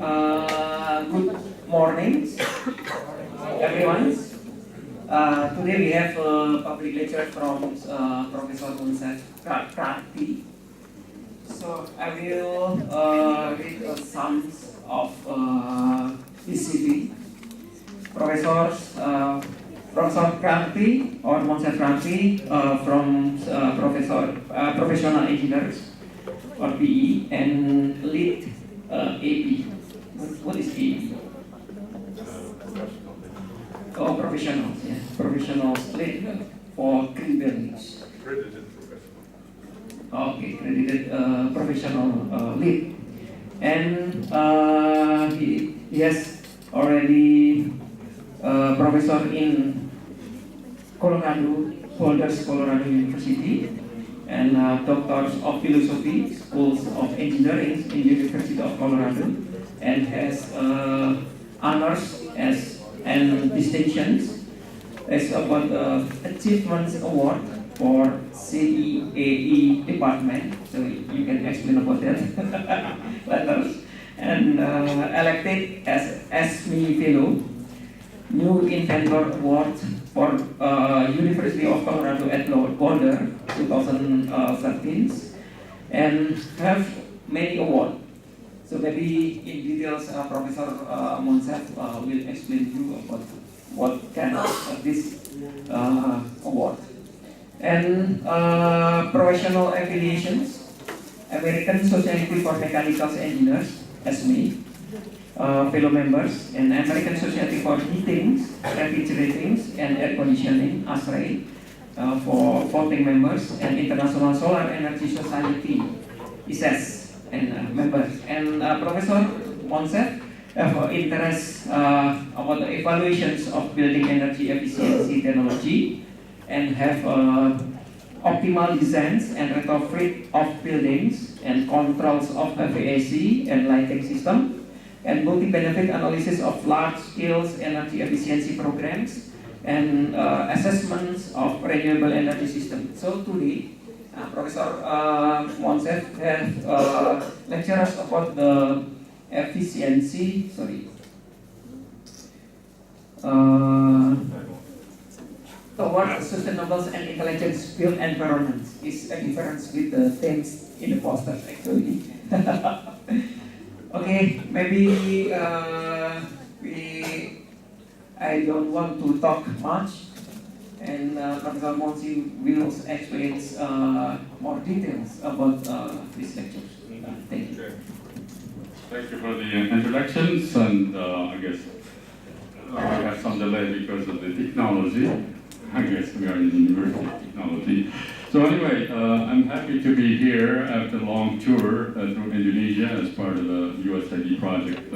Good morning, everyone. Today we have a public lecture from Professor Moncef Krarti. So I will read some of his CV. Professor Krarti or Moncef Krarti from Professional Engineers or PE and lead AP. What is AP? Oh, professionals, yeah. Professionals lead for green buildings. Accredited professional. Okay, accredited professional lead. And he has already professor in Colorado, Boulder, Colorado University, and doctors of philosophy, schools of engineering in University of Colorado, and has honors and distinctions as about achievements award for CEAE department. So you can explain about that letters. And elected as SME Fellow, New Inventor Award for University of Colorado at Boulder 2013, and have many awards. So maybe in details, Professor Moncef will explain to you about what kind of this award. And professional affiliations: American Society for Mechanical Engineers, SME, fellow members, and American Society for Heating, Refrigerating, and Air Conditioning, ASRE, for voting members, and International Solar Energy Society, ISES, and members. And Professor Moncef have interest about the evaluations of building energy efficiency technology, and have optimal designs and retrofit of buildings and controls of HVAC and lighting system, and multi-benefit analysis of large-scale energy efficiency programs, and assessments of renewable energy system. So today, Professor Moncef has lectured us about the efficiency, towards sustainable and intelligent built environment. Is a difference with the themes in the poster actually. Okay, maybe I don't want to talk much, and Professor Moncef will explain more details about this lecture. Thank you. Thank you for the introductions, and I guess we have some delay because of the technology. I guess we are in the University of Technology. So anyway, I'm happy to be here after a long tour through Indonesia as part of the USID project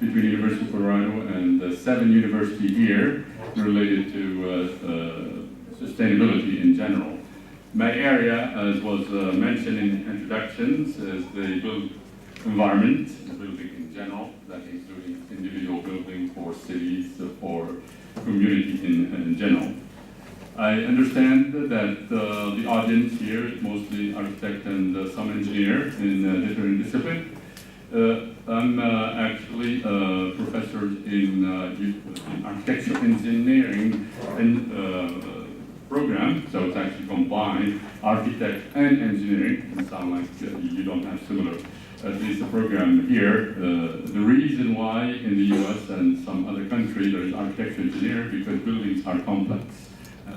between University of Colorado and 7 universities here related to sustainability in general. My area, as was mentioned in introductions, is the built environment, the building in general, that including individual buildings for cities, for community in general. I understand that the audience here is mostly architect and some engineer in different disciplines. I'm actually a professor in architectural engineering and program, so it's actually combined architect and engineering. It sounds like you don't have similar, at least a program here. The reason why in the US and some other countries there is architecture engineer because buildings are complex.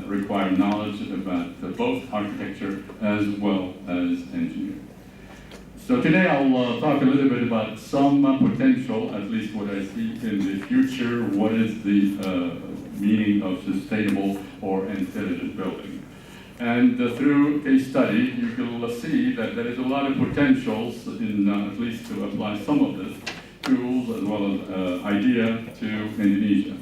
Require knowledge about both architecture as well as engineering. So today I'll talk a little bit about some potential, at least what I see in the future, what is the meaning of sustainable or intelligent building. And through case study, you will see that there is a lot of potentials in at least to apply some of this tools as well as idea to Indonesia.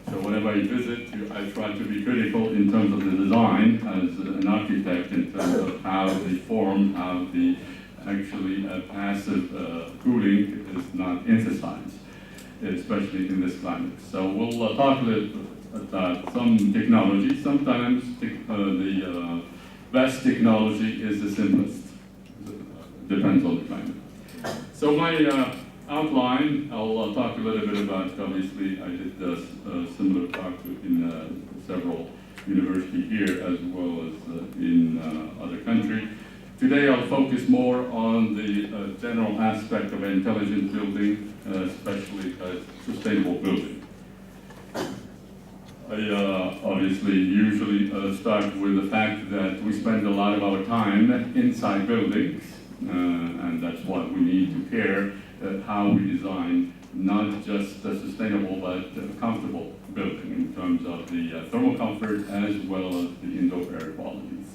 So whenever I visit, I try to be critical in terms of the design as an architect, in terms of how the form, how the actually passive cooling is not emphasized, especially in this climate. So we'll talk a little about some technology. Sometimes the best technology is the simplest. Depends on the climate. So my outline, I'll talk a little bit about, obviously, I did a similar talk in several universities here as well as in other countries. Today I'll focus more on the general aspect of intelligent building, especially sustainable building. I obviously usually start with the fact that we spend a lot of our time inside buildings, and that's why we need to care how we design not just a sustainable but a comfortable building in terms of the thermal comfort as well as the indoor air qualities.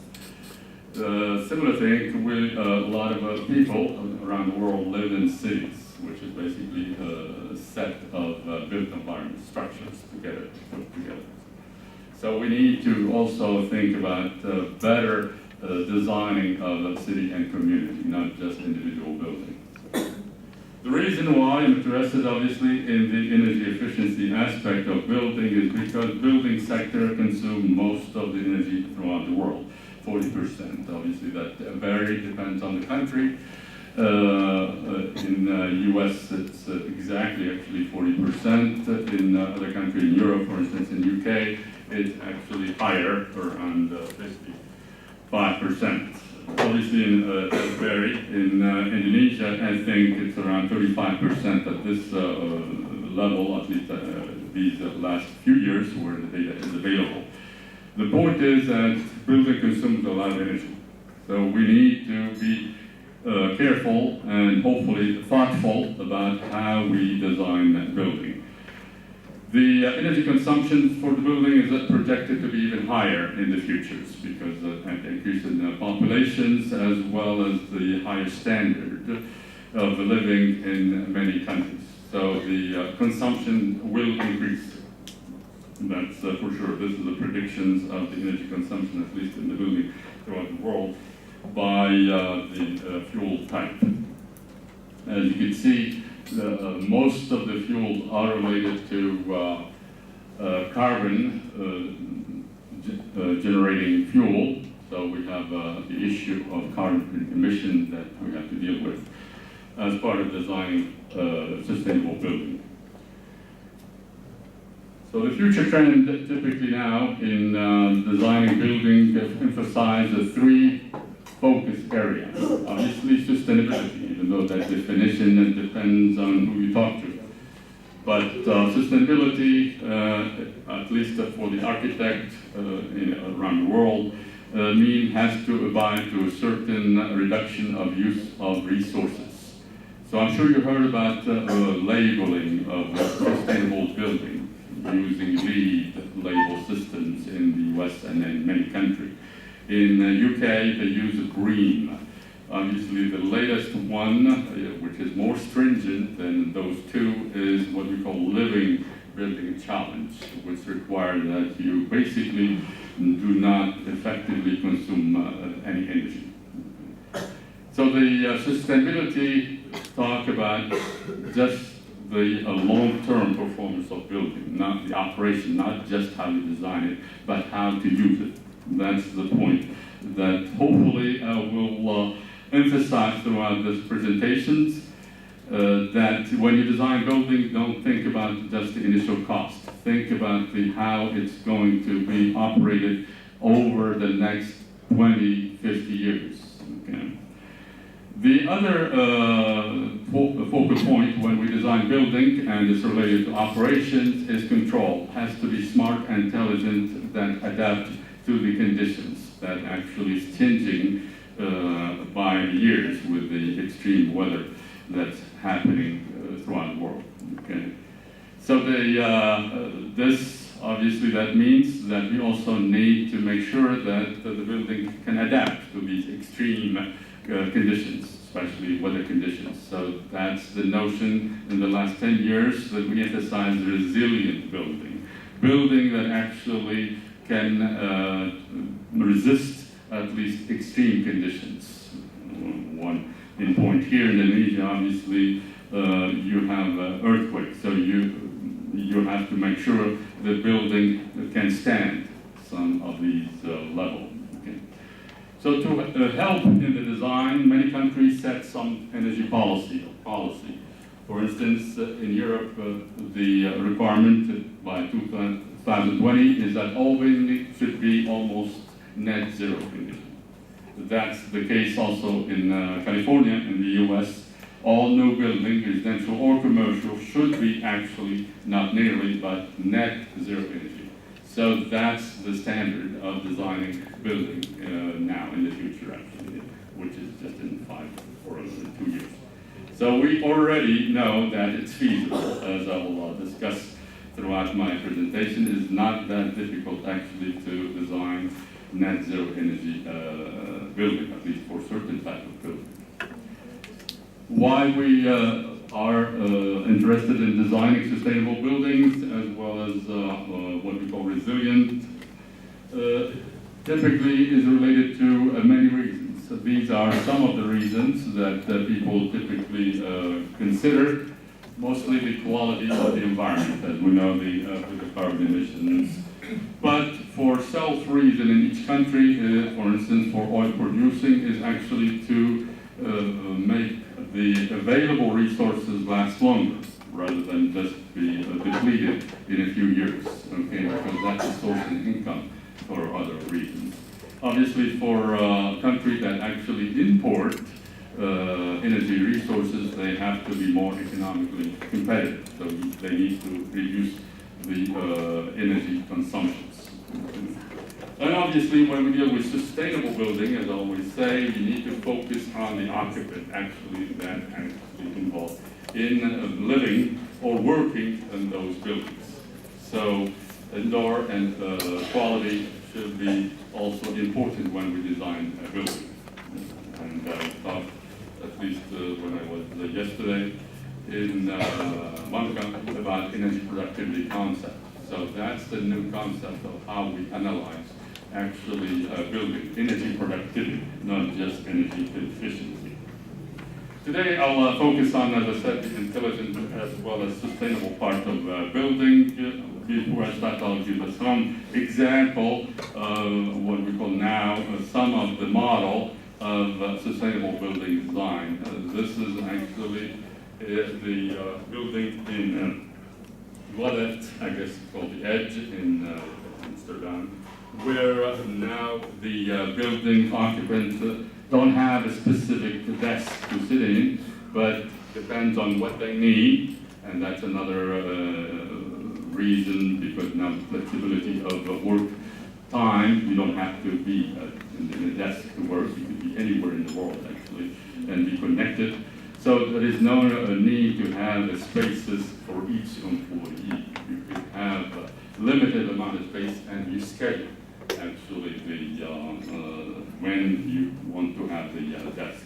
Similar thing with a lot of people around the world live in cities, which is basically a set of built environment structures put together. So we need to also think about better designing of a city and community, not just individual buildings. The reason why I'm interested, obviously, in the energy efficiency aspect of building is because building sector consumes most of the energy throughout the world, 40%. Obviously, that varies, depends on the country. In the US, it's exactly actually 40%. In other countries, in Europe, for instance, in UK, it's actually higher, around 55%. Obviously, it does vary. In Indonesia, I think it's around 35% at this level, at least these last few years where the data is available. The point is that building consumes a lot of energy. So we need to be careful and hopefully thoughtful about how we design that building. The energy consumption for the building is projected to be even higher in the futures because of the increase in populations as well as the higher standard of living in many countries. So the consumption will increase. That's for sure. This is the predictions of the energy consumption, at least in the building throughout the world, by the fuel type. As you can see, most of the fuels are related to carbon generating fuel. So we have the issue of carbon emission that we have to deal with as part of designing sustainable building. So the future trend typically now in designing buildings emphasize the three focus areas. Obviously sustainability, even though that definition depends on who you talk to. But sustainability, at least for the architect around the world, has to abide to a certain reduction of use of resources. So I'm sure you heard about labeling of sustainable building using LEED label systems in the US and in many countries. In the UK, they use green. Obviously, the latest one, which is more stringent than those two, is what we call living building challenge, which requires that you basically do not effectively consume any energy. So the sustainability talk about just the long-term performance of building, not the operation, not just how you design it, but how to use it. That's the point that hopefully we'll emphasize throughout these presentations, that when you design buildings, don't think about just the initial cost. Think about how it's going to be operated over the next 20, 50 years. Okay. The other focal point when we design building, and it's related to operations, is control. It has to be smart and intelligent that adapt to the conditions that actually is changing by the years with the extreme weather that's happening throughout the world. Okay, so this obviously that means that we also need to make sure that the building can adapt to these extreme conditions, especially weather conditions. So that's the notion in the last 10 years that we emphasize resilient building, building that actually can resist at least extreme conditions. One in point here in Indonesia, obviously, you have earthquakes, so you have to make sure the building can stand some of these levels. Okay. So to help in the design, many countries set some energy policy. For instance, in Europe, the requirement by 2020 is that all buildings should be almost net zero energy. That's the case also in California, in the US. All new building, residential or commercial, should be actually not nearly, but net zero energy. So that's the standard of designing building now in the future, actually, which is just in 5 or 2 years. So we already know that it's feasible, as I will discuss throughout my presentation. It's not that difficult, actually, to design net zero energy building, at least for certain type of building. Why we are interested in designing sustainable buildings as well as what we call resilient, typically is related to many reasons. So these are some of the reasons that people typically consider, mostly the quality of the environment, as we know, with the carbon emissions. But for self-reason in each country, for instance, for oil producing, is actually to make the available resources last longer, rather than just be depleted in a few years, okay, because that's a source of income for other reasons. Obviously, for countries that actually import energy resources, they have to be more economically competitive, so they need to reduce the energy consumptions. And obviously, when we deal with sustainable building, as I always say, you need to focus on the occupant actually that actually involved in living or working in those buildings. So indoor and quality should be also important when we design a building. And I thought, at least when I was yesterday in Moncef, about energy productivity concept. So that's the new concept of how we analyze actually building energy productivity, not just energy efficiency. Today I'll focus on, as I said, the intelligent as well as sustainable part of building. Before I start, I'll give us some example of what we call now some of the model of sustainable building design. This is actually the building in Boulder, I guess it's called the Edge in Amsterdam, where now the building occupants don't have a specific desk to sit in, but depends on what they need, and that's another reason, because now the flexibility of work time, you don't have to be in a desk to work, you can be anywhere in the world actually, and be connected. So there is no need to have spaces for each employee. You can have a limited amount of space, and you schedule actually the when you want to have the desk.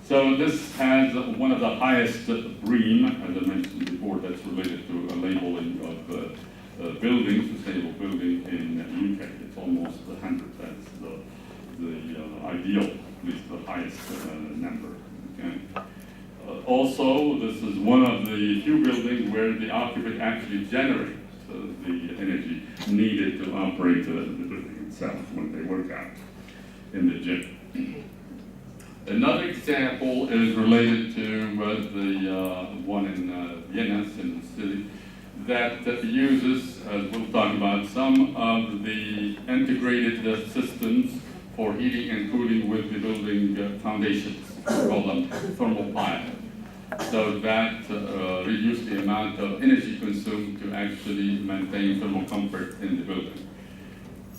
So this has one of the highest BREEAM, as I mentioned before, that's related to a labeling of buildings, sustainable building in the UK. It's almost 100. That's the ideal, at least the highest number. Okay. Also, this is one of the few buildings where the occupant actually generates the energy needed to operate the building itself when they work out in the gym. Another example is related to the one in Vienna, in the city, that uses, as we'll talk about, some of the integrated systems for heating and cooling with the building foundations. We call them thermal pipe. So that reduces the amount of energy consumed to actually maintain thermal comfort in the building.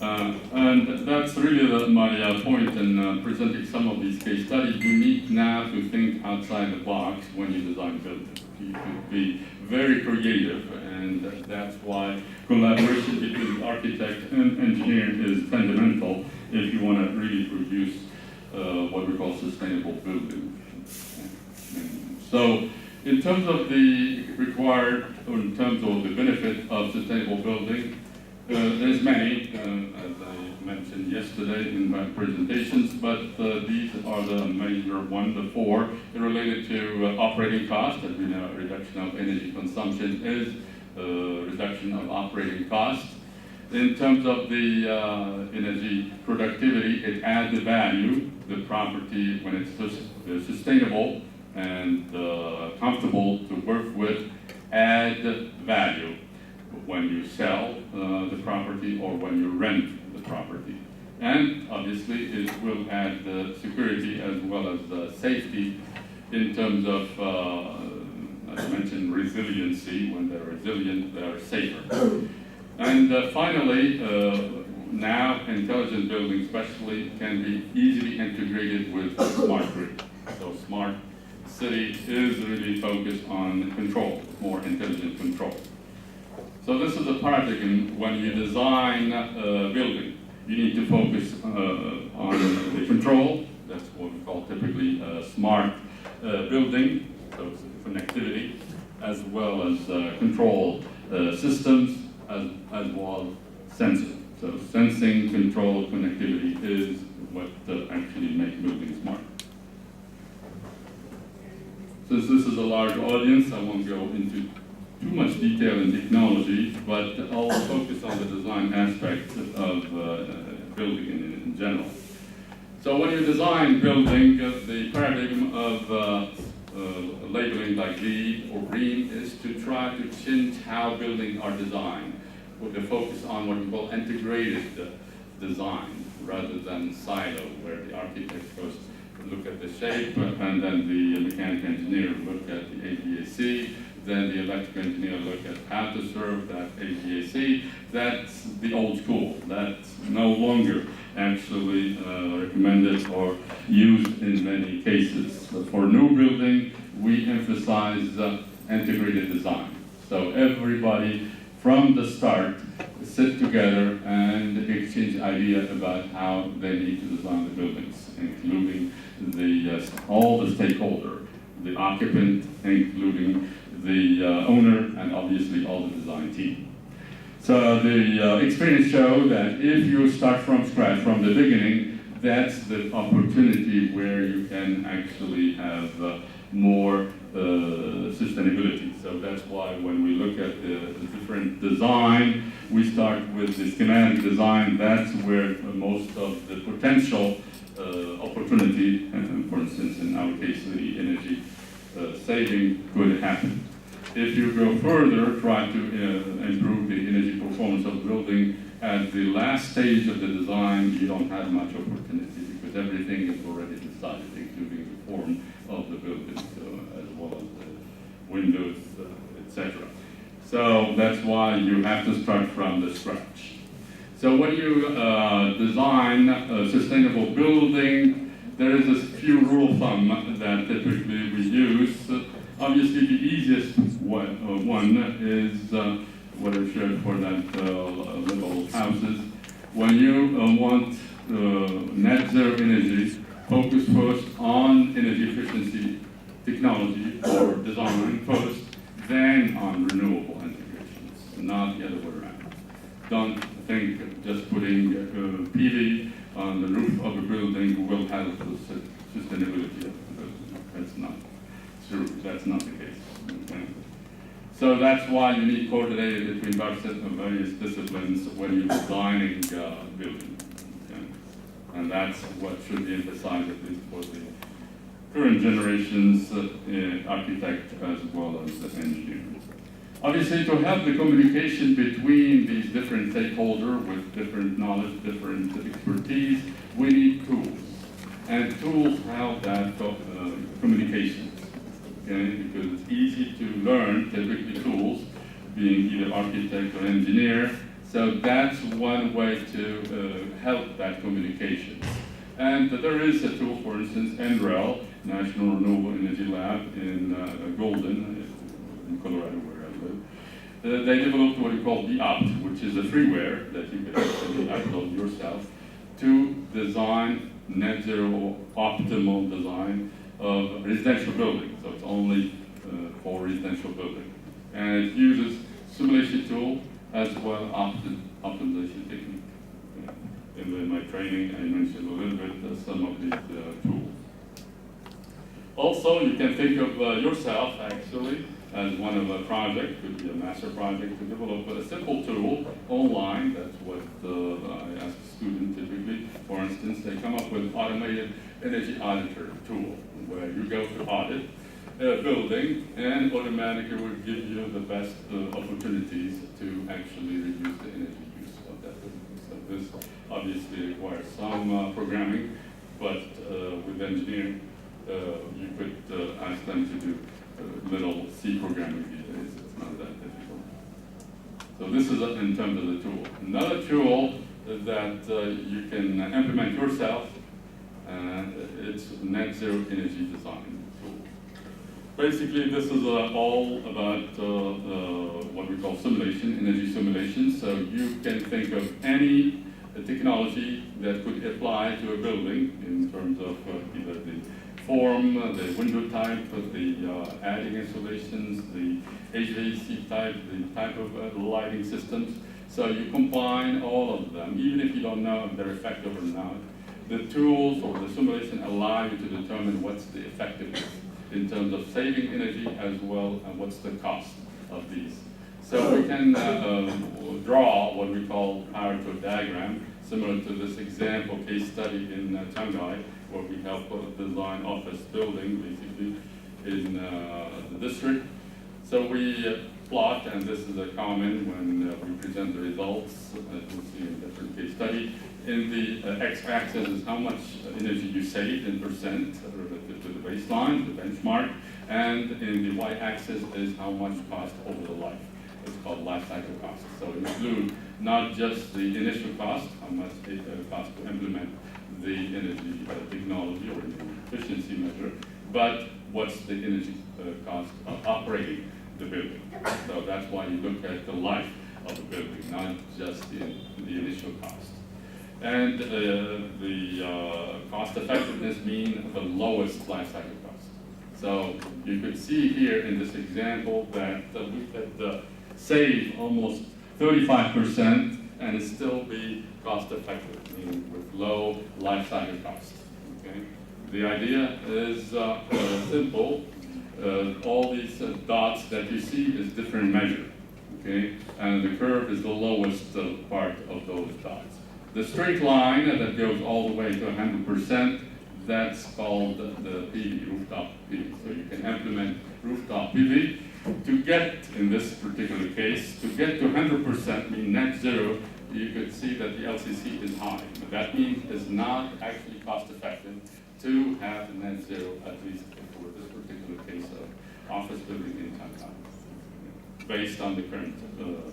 And that's really my point in presenting some of these case studies. You need now to think outside the box when you design buildings. You could be very creative, and that's why collaboration between architect and engineer is fundamental if you want to really produce what we call sustainable building. So in terms of the required, or in terms of the benefit of sustainable building, there's many, as I mentioned yesterday in my presentations, but these are the major one, the four, related to operating costs. As we know, reduction of energy consumption is reduction of operating costs. In terms of the energy productivity, it adds the value, the property, when it's sustainable, and comfortable to work with, add value when you sell the property or when you rent the property. And obviously it will add security as well as safety in terms of, as I mentioned, resiliency. When they're resilient, they're safer. And finally, now intelligent buildings especially can be easily integrated with smart grid. So smart city is really focused on control, more intelligent control. So this is a paradigm when you design a building. You need to focus on the control. That's what we call typically a smart building, so it's connectivity, as well as control systems, as well as sensors. So sensing, control, connectivity is what actually makes buildings smart. Since this is a large audience, I won't go into too much detail in technology, but I'll focus on the design aspect of building in general. So when you design building, the paradigm of labeling like LEED or green is to try to change how buildings are designed, with the focus on what we call integrated design rather than silo, where the architect first look at the shape and then the mechanical engineer look at the HVAC, then the electrical engineer look at how to serve that HVAC. That's the old school. That's no longer actually recommended or used in many cases. But for new building, we emphasize integrated design. So everybody from the start sit together and exchange ideas about how they need to design the buildings, including all the stakeholders, the occupant, including the owner, and obviously all the design team. So the experience shows that if you start from scratch, from the beginning, that's the opportunity where you can actually have more sustainability. So that's why when we look at the different design, we start with the schematic design. That's where most of the potential opportunity, for instance, in our case, the energy saving could happen. If you go further, try to improve the energy performance of the building, at the last stage of the design, you don't have much opportunity because everything is already decided, including the form of the building, as well as the windows, etc. So that's why you have to start from the scratch. So when you design a sustainable building, there is a few rule of thumb that typically we use. Obviously, the easiest one is what I shared for that little houses. When you want net zero energy, focus first on energy efficiency technology or design first, then on renewable integrations, not the other way around. Don't think just putting PV on the roof of a building will help the sustainability of the building. That's not true. That's not the case. Okay? So that's why you need coordinated between various disciplines when you're designing building. Okay? And that's what should be emphasized, at least for the current generations, architect as well as the engineers. Obviously, to have the communication between these different stakeholders with different knowledge, different expertise, we need tools. And tools help that communication. Okay? Because it's easy to learn, typically tools, being either architect or engineer. So that's one way to help that communication. And there is a tool, for instance, NREL, National Renewable Energy Lab in Boulder, in Colorado, where I live. They developed what we call DOPT, which is a freeware that you can actually upload yourself to design net zero optimal design of residential buildings. So it's only for residential building. And it uses simulation tool as well as optimization technique. In my training, I mentioned a little bit some of these tools. Also, you can think of yourself, actually, as one of a project, could be a master project, to develop a simple tool online. That's what I ask students typically. For instance, they come up with automated energy auditor tool, where you go to audit, building, and automatically will give you the best opportunities to actually reduce the energy use of that building. So this obviously requires some programming, but with engineering, you could ask them to do little C programming these days. It's not that difficult. So this is in terms of the tool. Another tool that you can implement yourself, it's net zero energy design tool. Basically, this is all about what we call simulation, energy simulation. So you can think of any technology that could apply to a building in terms of either the form, the window type, the adding insulations, the HVAC type, the type of lighting systems. So you combine all of them, even if you don't know if they're effective or not. The tools or the simulation allow you to determine what's the effectiveness in terms of saving energy as well as what's the cost of these. So we can draw what we call power to diagram, similar to this example case study in Shanghai, where we help design office building, basically, in the district. So we plot, and this is a common when we present the results, as you'll see in different case study. In the x-axis is how much energy you save in percent relative to the baseline, the benchmark, and in the y-axis is how much cost over the life. It's called life cycle cost. So it includes not just the initial cost, how much it costs to implement the energy technology or the efficiency measure, but what's the energy cost of operating the building. So that's why you look at the life of the building, not just the initial cost. And the cost effectiveness means the lowest life cycle cost. So you could see here in this example that we could save almost 35% and still be cost effective, meaning with low life cycle cost. Okay? The idea is simple. All these dots that you see is different measure. Okay? And the curve is the lowest part of those dots. The straight line that goes all the way to 100%, that's called the PV, rooftop PV. So you can implement rooftop PV. To get, in this particular case, to get to 100%, mean net zero, you could see that the LCC is high. But that means it's not actually cost effective to have net zero, at least for this particular case of office building in Shanghai, based on the current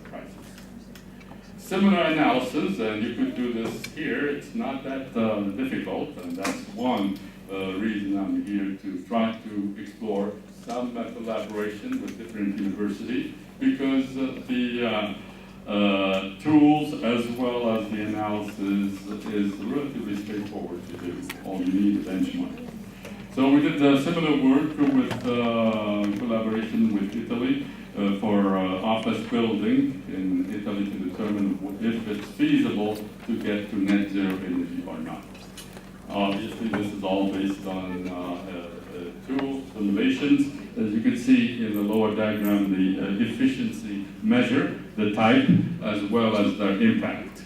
prices. Similar analysis, and you could do this here. It's not that difficult, and that's one reason I'm here to try to explore some collaboration with different universities, because the tools as well as the analysis is relatively straightforward to do. All you need is benchmark. So we did similar work with collaboration with Italy for office building in Italy to determine if it's feasible to get to net zero energy or not. Obviously, this is all based on tool simulations. As you can see in the lower diagram, the efficiency measure, the type, as well as the impact.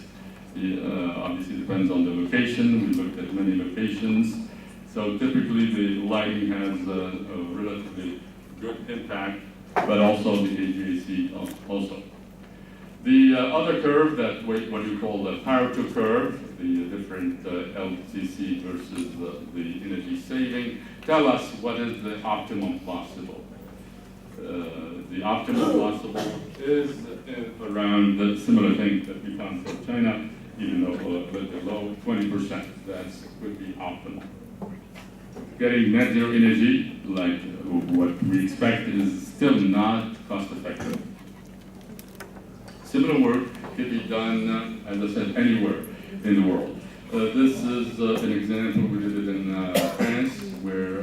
Obviously, depends on the location. We looked at many locations. So typically, the lighting has a relatively good impact, but also the HVAC also. The other curve, that what you call the power to curve, the different LCC versus the energy saving, tell us what is the optimum possible. The optimum possible is around the similar thing that we found for China, even though a little below 20%. That could be optimal. Getting net zero energy, like what we expect, is still not cost effective. Similar work can be done, as I said, anywhere in the world. This is an example we did it in France, where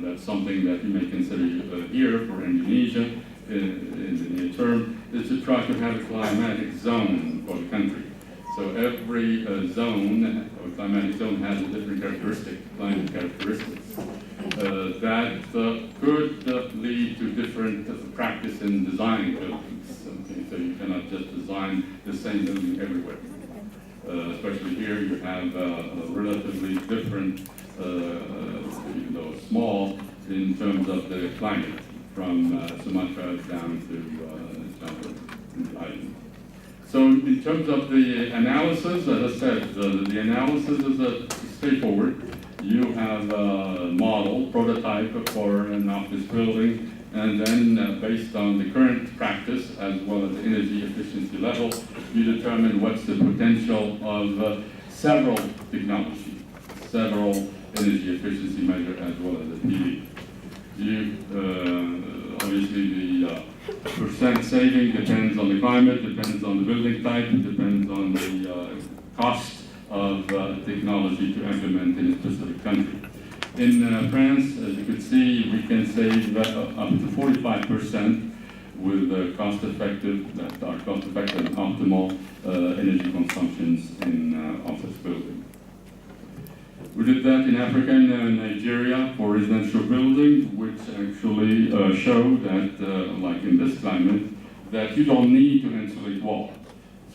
that's something that you may consider here for Indonesia in the near term, is to try to have a climatic zone for the country. So every zone, or climatic zone, has a different climate characteristics. That could lead to different practice in designing buildings. Okay? So you cannot just design the same building everywhere. Especially here, you have a relatively different, even though small, in terms of the climate from Sumatra down to Java and the island. So in terms of the analysis, as I said, the analysis is straightforward. You have a model, prototype for an office building, and then based on the current practice as well as the energy efficiency level, you determine what's the potential of several technologies, several energy efficiency measures as well as the PV. Obviously the percent saving depends on the climate, depends on the building type, depends on the cost of technology to implement in a specific country. In France, as you can see, we can save up to 45% with cost-effective and optimal energy consumptions in office buildings. We did that in Africa and Nigeria for residential buildings, which actually show that, like in this climate, that you don't need to insulate walls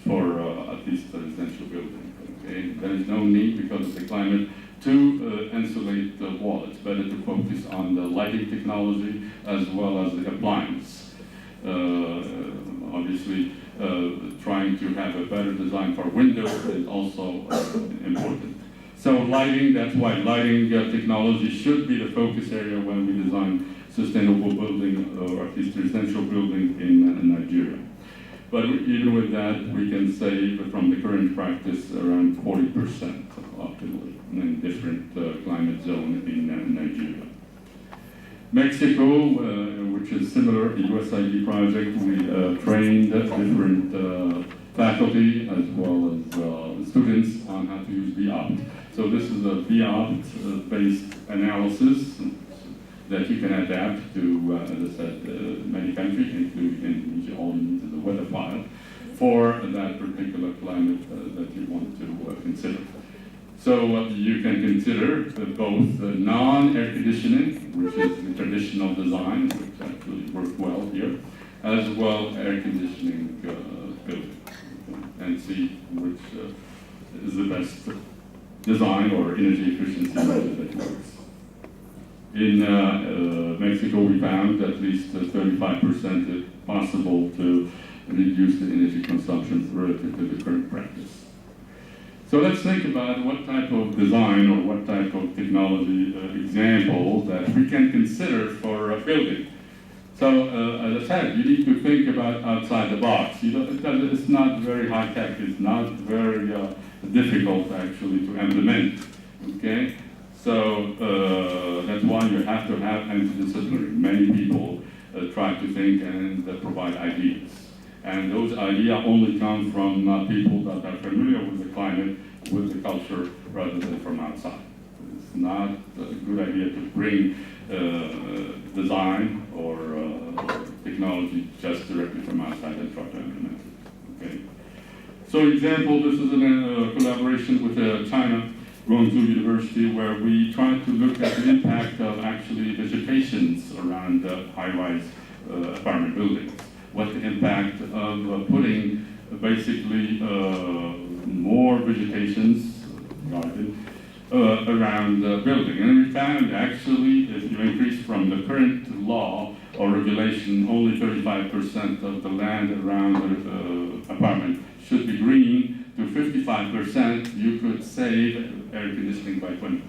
for at least a residential building. Okay? There is no need because of the climate to insulate the wall. It's better to focus on the lighting technology as well as the appliance. Obviously, trying to have a better design for windows is also important. So lighting, that's why lighting technology should be the focus area when we design sustainable building, or at least residential building in Nigeria. But even with that, we can save from the current practice around 40% optimally in different climate zones in Nigeria. Mexico, which is similar, a USID project, we trained different faculty as well as students on how to use VOPT. So this is a VOPT-based analysis that you can adapt to, as I said, many countries, including Indonesia, all into the weather file for that particular climate that you want to consider. So you can consider both non-air conditioning, which is the traditional design, which actually works well here, as well air conditioning building, and see which is the best design or energy efficiency method that works. In Mexico, we found at least 35% is possible to reduce the energy consumption relative to the current practice. So let's think about what type of design or what type of technology example that we can consider for a building. So as I said, you need to think about outside the box. It's not very high tech. It's not very difficult actually to implement. Okay, so that's why you have to have interdisciplinary. Many people try to think and provide ideas. And those ideas only come from people that are familiar with the climate, with the culture, rather than from outside. It's not a good idea to bring design or technology just directly from outside and try to implement it. Okay. So example, this is a collaboration with China, Guangzhou University, where we try to look at the impact of actually vegetations around high-rise apartment buildings. What the impact of putting basically more vegetations, garden, around the building. And we found actually if you increase from the current law or regulation, only 35% of the land around the apartment should be green, to 55%, you could save air conditioning by 20%.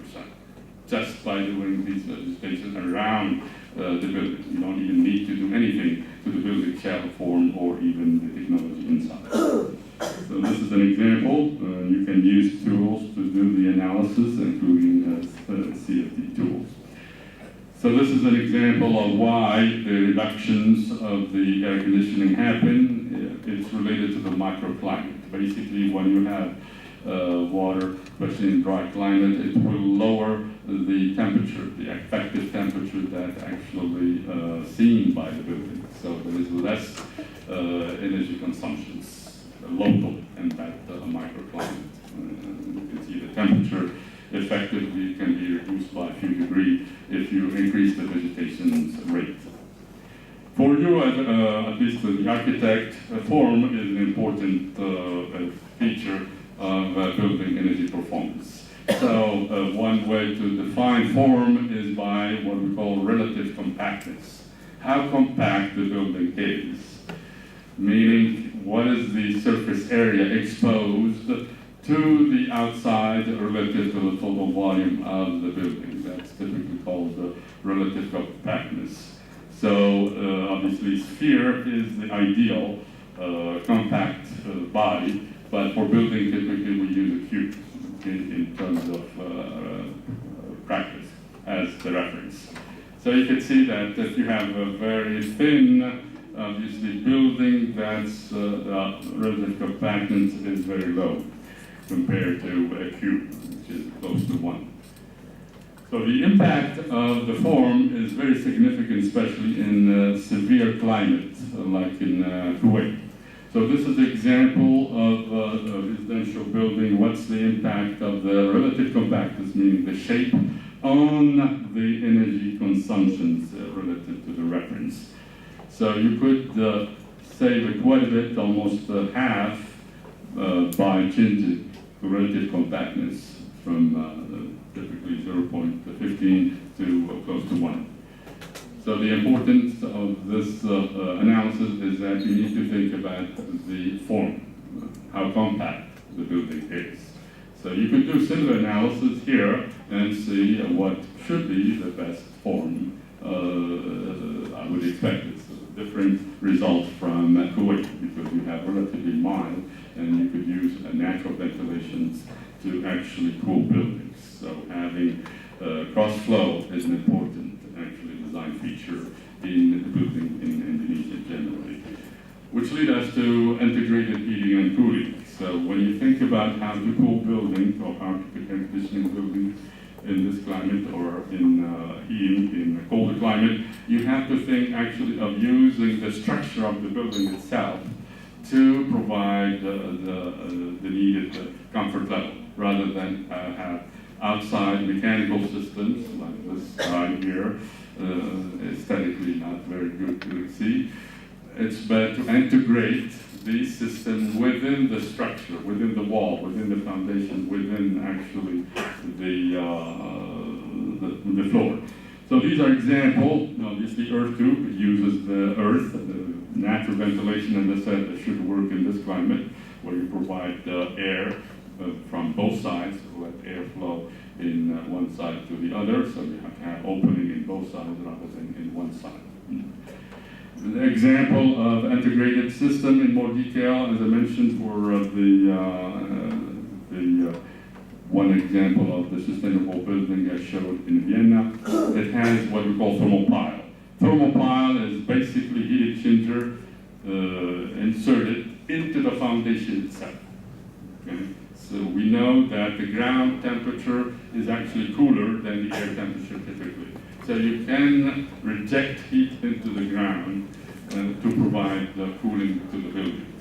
Just by doing these vegetation around the building. You don't even need to do anything to the building shell form or even the technology inside. So this is an example. You can use tools to do the analysis, including CFD tools. So this is an example of why the reductions of the air conditioning happen. It's related to the microclimate. Basically, when you have water, especially in dry climate, it will lower the temperature, the effective temperature that actually seen by the building. So there is less energy consumptions, local impact of a microclimate. You can see the temperature effectively can be reduced by a few degrees if you increase the vegetation rate. For you, at least the architect, form is an important feature of building energy performance. So one way to define form is by what we call relative compactness. How compact the building is, meaning what is the surface area exposed to the outside relative to the total volume of the building. That's typically called the relative compactness. So obviously sphere is the ideal compact body, but for building typically we use a cube in terms of practice as the reference. So you can see that if you have a very thin, obviously building, that's relative compactness is very low compared to a cube, which is close to 1. So the impact of the form is very significant, especially in severe climate, like in Kuwait. So this is an example of a residential building. What's the impact of the relative compactness, meaning the shape, on the energy consumptions relative to the reference. So you could save quite a bit, almost half, by changing the relative compactness from typically 0.15 to close to 1. So the importance of this analysis is that you need to think about the form, how compact the building is. So you could do similar analysis here and see what should be the best form. I would expect it's different results from Kuwait because you have relatively mild and you could use natural ventilations to actually cool buildings. So having cross flow is an important actually design feature in the building in Indonesia generally. Which leads us to integrated heating and cooling. So when you think about how to cool buildings or how to air conditioning buildings in this climate or in heating in a colder climate, you have to think actually of using the structure of the building itself to provide the needed comfort level, rather than have outside mechanical systems like this guy here, aesthetically not very good to see. It's better to integrate these systems within the structure, within the wall, within the foundation, within actually the floor. So these are examples. Obviously, earth tube uses the earth. Natural ventilation, as I said, should work in this climate, where you provide air from both sides, let air flow in one side to the other, so you have to have opening in both sides rather than in one side. The example of integrated system in more detail, as I mentioned, for the one example of the sustainable building I showed in Vienna, it has what we call thermal pile. Thermal pile is basically heat exchanger inserted into the foundation itself. Okay? So we know that the ground temperature is actually cooler than the air temperature typically. So you can reject heat into the ground to provide the cooling to the buildings.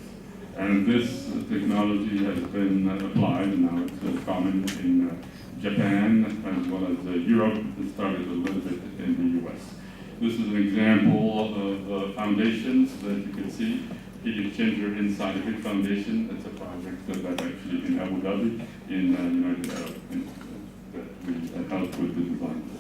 And this technology has been applied, and now it's common in Japan as well as Europe. It started a little bit in the US. This is an example of foundations that you can see. Heat exchanger inside a big foundation. It's a project that actually in Abu Dhabi, in United Arab Emirates, that we helped with the design.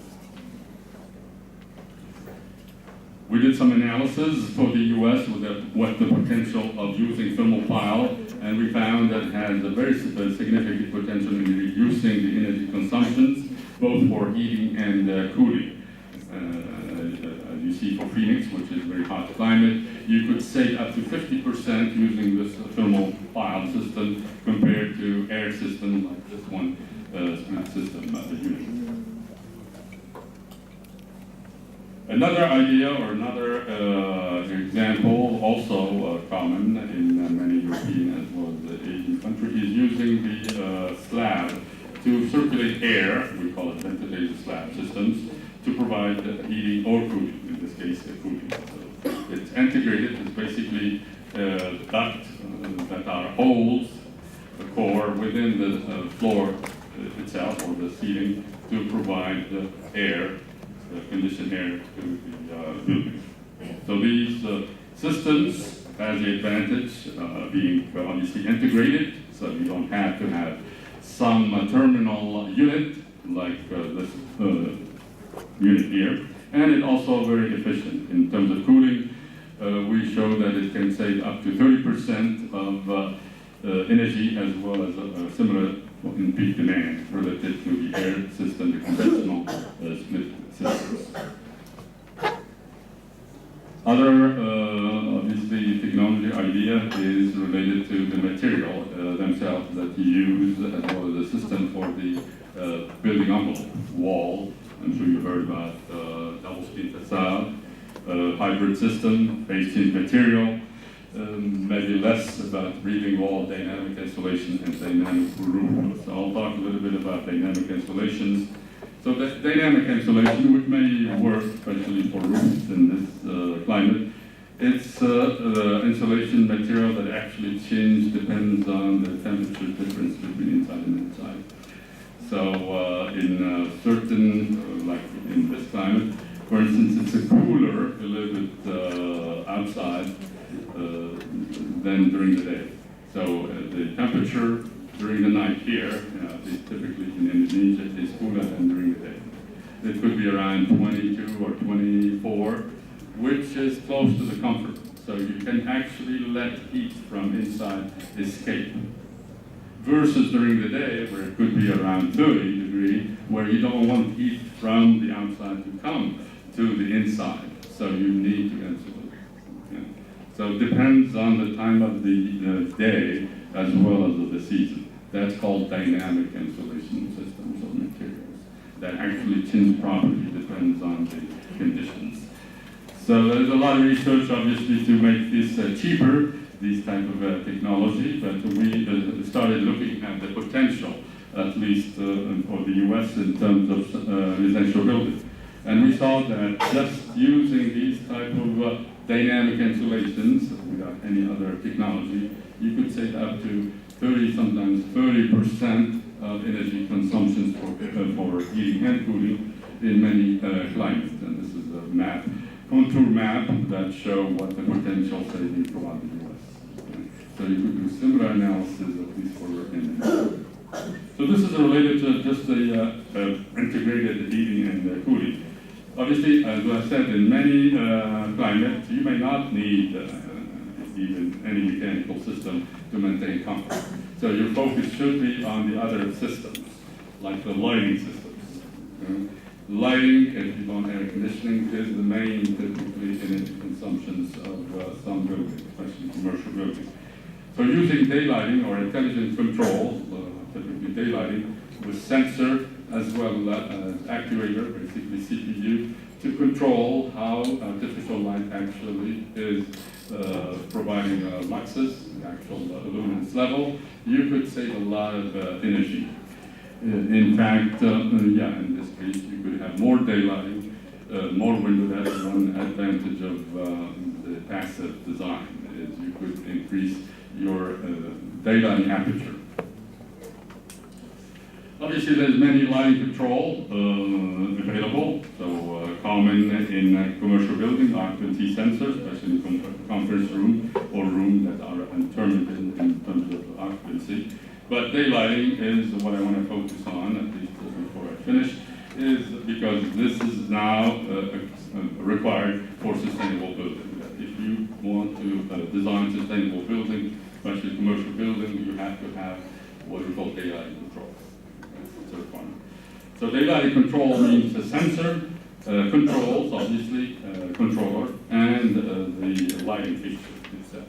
We did some analysis for the US with what the potential of using thermal pile, and we found that it has a very significant potential in reducing the energy consumptions, both for heating and cooling. As you see for Phoenix, which is a very hot climate, you could save up to 50% using this thermal pile system compared to air systems like this one, split system unit. Another idea or another example, also common in many European as well as Asian countries, is using the slab to circulate air, we call it ventilated slab systems, to provide heating or cooling, in this case cooling. So it's integrated, it's basically ducts that are holes, the core within the floor itself or the ceiling to provide air, conditioned air to the building. So these systems has the advantage of being obviously integrated, so you don't have to have some terminal unit, like this unit here, and it's also very efficient in terms of cooling. We show that it can save up to 30% of energy, as well as similar in peak demand relative to the air system, the conventional split systems. Other, obviously, technology idea is related to the material themselves that you use, as well as the system for the building envelope wall. I'm sure you heard about double skin facade, hybrid system, face-change material, maybe less about breathing wall, dynamic insulation, and dynamic roof. So I'll talk a little bit about dynamic insulations. So that dynamic insulation, which may work especially for roofs in this climate, it's the insulation material that actually depends on the temperature difference between inside and outside. So in certain, like in this climate, for instance, it's a cooler a little bit outside than during the day. So the temperature during the night here, typically in Indonesia, is cooler than during the day. It could be around 22 or 24, which is close to the comfort. So you can actually let heat from inside escape. Versus during the day, where it could be around 30 degrees, where you don't want heat from the outside to come to the inside. So you need to insulate. Okay? So it depends on the time of the day as well as of the season. That's called dynamic insulation systems of materials that actually change property depends on the conditions. So there's a lot of research, obviously, to make this cheaper, these type of technology, but we started looking at the potential, at least for the US in terms of residential building. And we saw that just using these type of dynamic insulations without any other technology, you could save up to 30, sometimes 30% of energy consumption for heating and cooling in many climates. And this is a map, contour map that show what the potential savings throughout the US. Okay? So you could do similar analysis, at least for energy. So this is related to just the integrated heating and cooling. Obviously, as I said, in many climates, you may not need even any mechanical system to maintain comfort. So your focus should be on the other systems, like the lighting systems. Lighting, if you want air conditioning, is the main typically energy consumptions of some buildings, especially commercial buildings. So using daylighting or intelligent control, typically daylighting, with sensor as well as actuator, basically CPU, to control how artificial light actually is providing luxes, the actual luminance level, you could save a lot of energy. In fact, in this case, you could have more daylighting, more window. That's one advantage of the passive design, is you could increase your daylighting aperture. Obviously, there's many lighting control available. So common in commercial building, occupancy sensors, especially in conference room or room that are intermittent in terms of occupancy. But daylighting is what I want to focus on, at least before I finish, is because this is now required for sustainable building. If you want to design sustainable building, especially commercial building, you have to have what we call daylighting control. So daylighting control means the sensor controls, obviously, controller, and the lighting fixture itself.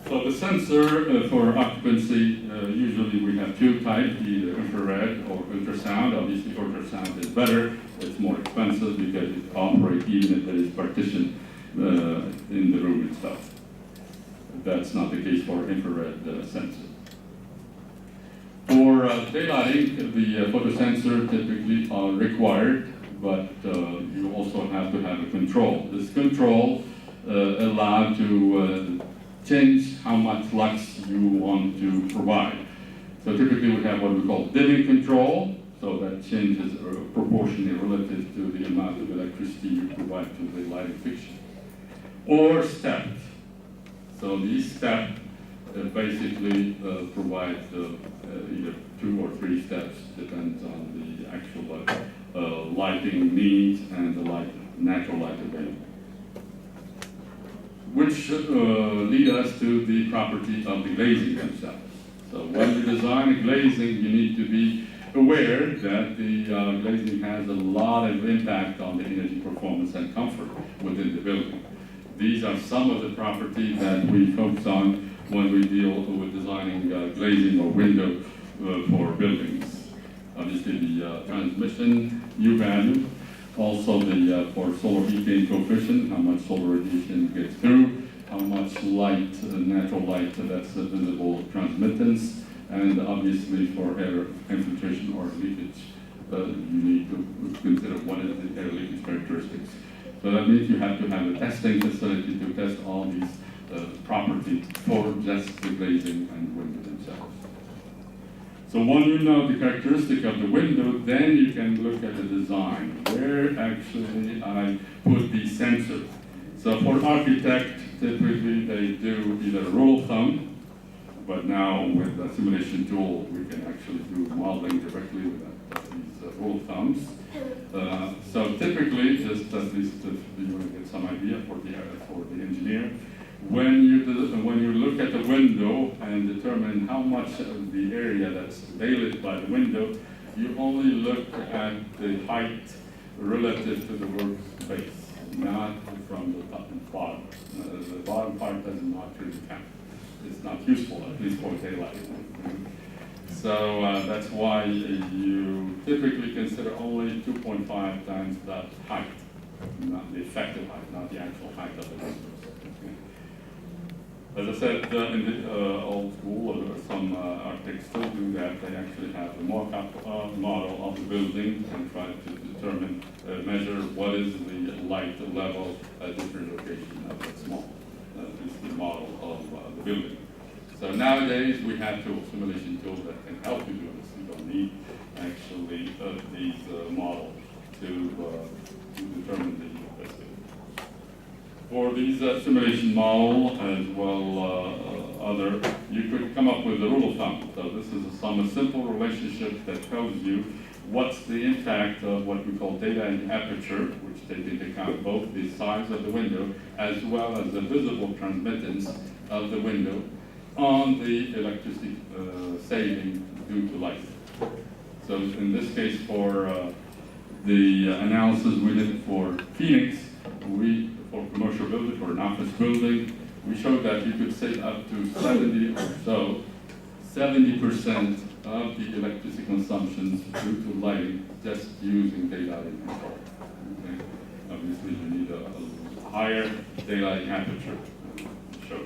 So the sensor for occupancy, usually we have two types, either infrared or ultrasound. Obviously, ultrasound is better. It's more expensive because it operates even if there is partition in the room itself. That's not the case for infrared sensor. For daylighting, the photosensor typically are required, but you also have to have a control. This control allows to change how much lux you want to provide. So typically we have what we call dimming control, so that changes proportionally relative to the amount of electricity you provide to the lighting fixture. Or stepped. So these stepped basically provides either 2 or 3 steps, depends on the actual lighting needs and the natural light available. Which lead us to the property of the glazing themselves. So when you design a glazing, you need to be aware that the glazing has a lot of impact on the energy performance and comfort within the building. These are some of the properties that we focus on when we deal with designing glazing or window for buildings. Obviously the transmission U value, also the for solar heating coefficient, how much solar radiation gets through, how much light, natural light that's visible transmittance, and obviously for air infiltration or leakage, you need to consider what is the air leakage characteristics. So that means you have to have a testing facility to test all these properties for just the glazing and window themselves. So when you know the characteristic of the window, then you can look at the design. Where actually I put the sensor. So for architect, typically they do either rule of thumb, but now with the simulation tool, we can actually do modeling directly with these rule of thumbs. So typically, just at least if you want to get some idea for the engineer, when you look at the window and determine how much of the area that's veiled by the window, you only look at the height relative to the workspace, not from the top and bottom. The bottom part does not really count. It's not useful, at least for daylight. So that's why you typically consider only 2.5 times the height, not the effective height, not the actual height of the windows. As I said, in the old school, some architects still do that. They actually have a mock-up model of the building and try to determine, measure what is the light level at different locations of that small, is the model of the building. So nowadays, we have simulation tools that can help you do this. You don't need actually these models to determine the best. For these simulation model as well you could come up with a rule of thumb. So this is a simple relationship that tells you what's the impact of what we call data in aperture, which takes into account both the size of the window as well as the visible transmittance of the window on the electricity saving due to light. So in this case, for the analysis we did for Phoenix, for commercial building, for an office building, we showed that you could save up to 70% of the electricity consumption due to lighting just using daylight aperture. Okay. Obviously, you need a higher daylight aperture to show.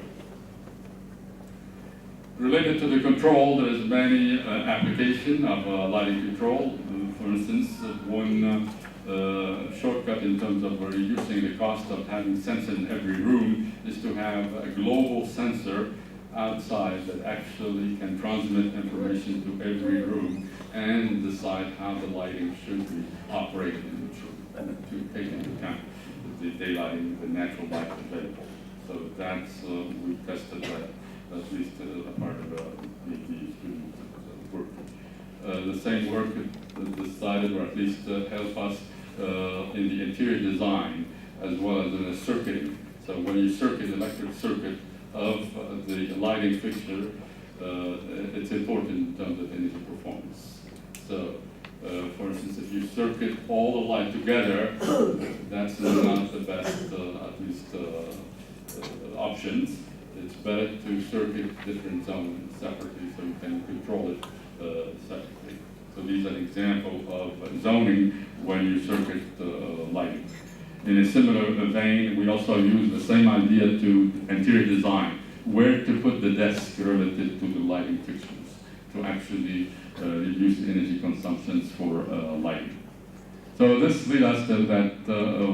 Related to the control, there's many applications of lighting control. For instance, one shortcut in terms of reducing the cost of having sensors in every room is to have a global sensor outside that actually can transmit information to every room and decide how the lighting should be operated in each room to take into account the daylighting, the natural light available. So that's, we tested that at least a part of the student work. The same work decided, or at least help us in the interior design as well as in the circuiting. So when you circuit electric circuit of the lighting fixture, it's important in terms of energy performance. So, for instance, if you circuit all the light together, that's not the best, at least, options. It's better to circuit different zones separately so you can control it separately. So these are an example of zoning when you circuit lighting. In a similar vein, we also use the same idea to interior design, where to put the desk relative to the lighting fixtures to actually reduce energy consumptions for lighting. So this leads us to that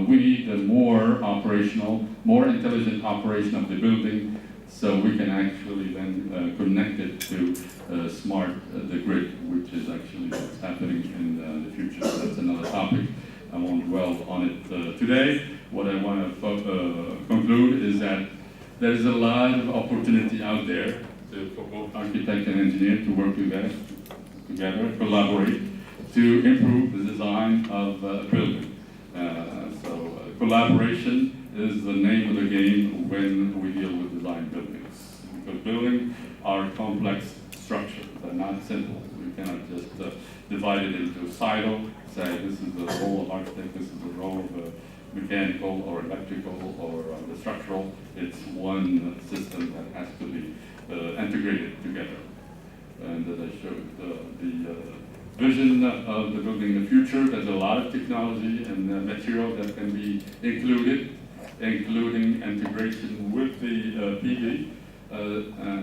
we need a more operational, more intelligent operation of the building so we can actually then connect it to smart the grid, which is actually what's happening in the future. So that's another topic. I won't dwell on it today. What I want to conclude is that there's a lot of opportunity out there. for both architect and engineer to work together, collaborate to improve the design of a building. Collaboration is the name of the game when we deal with design buildings. Because buildings are complex structures, they're not simple. We cannot just divide it into silo, say this is the role of architect, this is the role of mechanical or electrical or the structural. It's one system that has to be integrated together. And as I showed the vision of the building in the future, there's a lot of technology and material that can be included, including integration with the PV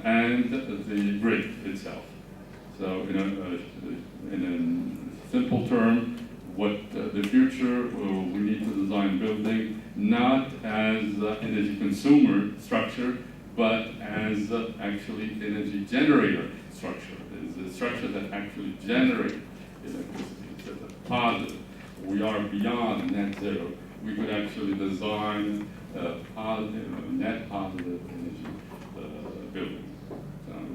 and the grid itself. So in a simple term, what the future, we need to design building not as energy consumer structure, but as actually energy generator structure. It's a structure that actually generates electricity. It's a positive. We are beyond net zero. We could actually design positive, net positive energy buildings.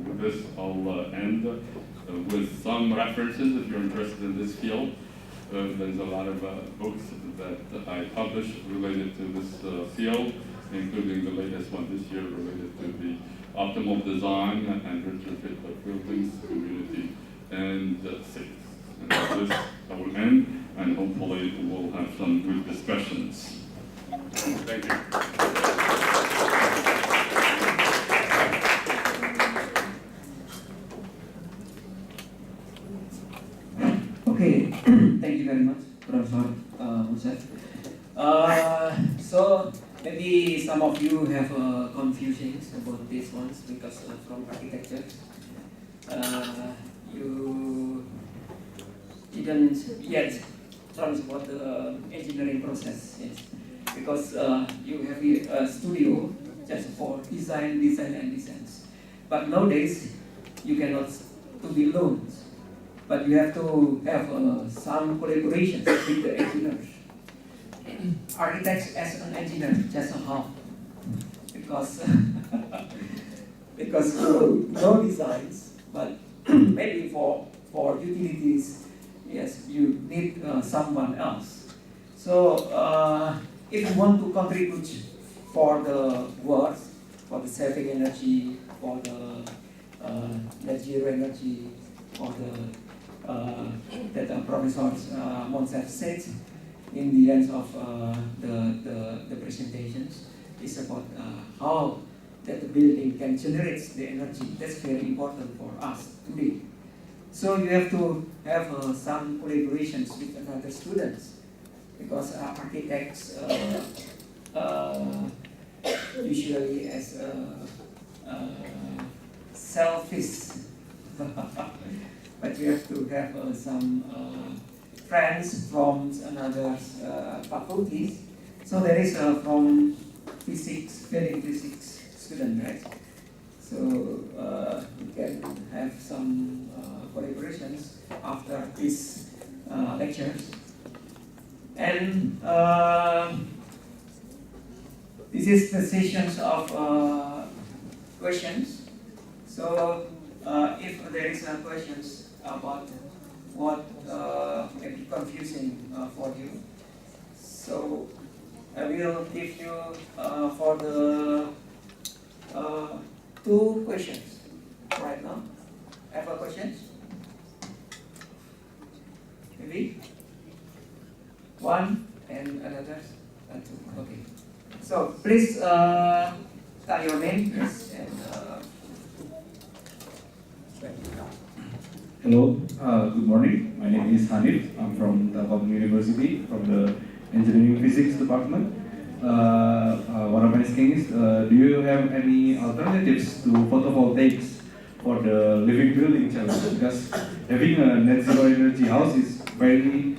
With this, I'll end with some references if you're interested in this field. There's a lot of books that I published related to this field, including the latest one this year related to the optimal design and retrofit of buildings, community, and cities. And with this, I will end, and hopefully we'll have some good discussions. Thank you. Okay, thank you very much, Professor Moncef. So maybe some of you have confusions about these ones because from architecture, you didn't yet transport the engineering process, yes, because you have a studio just for designs. But nowadays, you cannot to be alone. But you have to have some collaboration with the engineers. Architects as an engineer, just a half. Because no designs, but maybe for utilities, yes, you need someone else. So if you want to contribute for the works, for the saving energy, for the net zero energy, for the that Professor Moncef said in the end of the presentations is about how that the building can generate the energy. That's very important for us today. So you have to have some collaborations with other students because architects usually as selfish. But you have to have some friends from another faculties. So there is from physics, building physics student, right? So you can have some collaborations after these lectures. And this is the sessions of questions. So if there is questions about what may be confusing for you. So I will give you for the 2 questions right now. Have a questions? Maybe? 1 and another and 2. Okay. So please tell your name, yes, and hello, good morning. My name is Hanif. I'm from Telkom University, from the Engineering Physics Department. What I'm asking is, do you have any alternatives to photovoltaics for the living building challenge? Because having a net zero energy house is very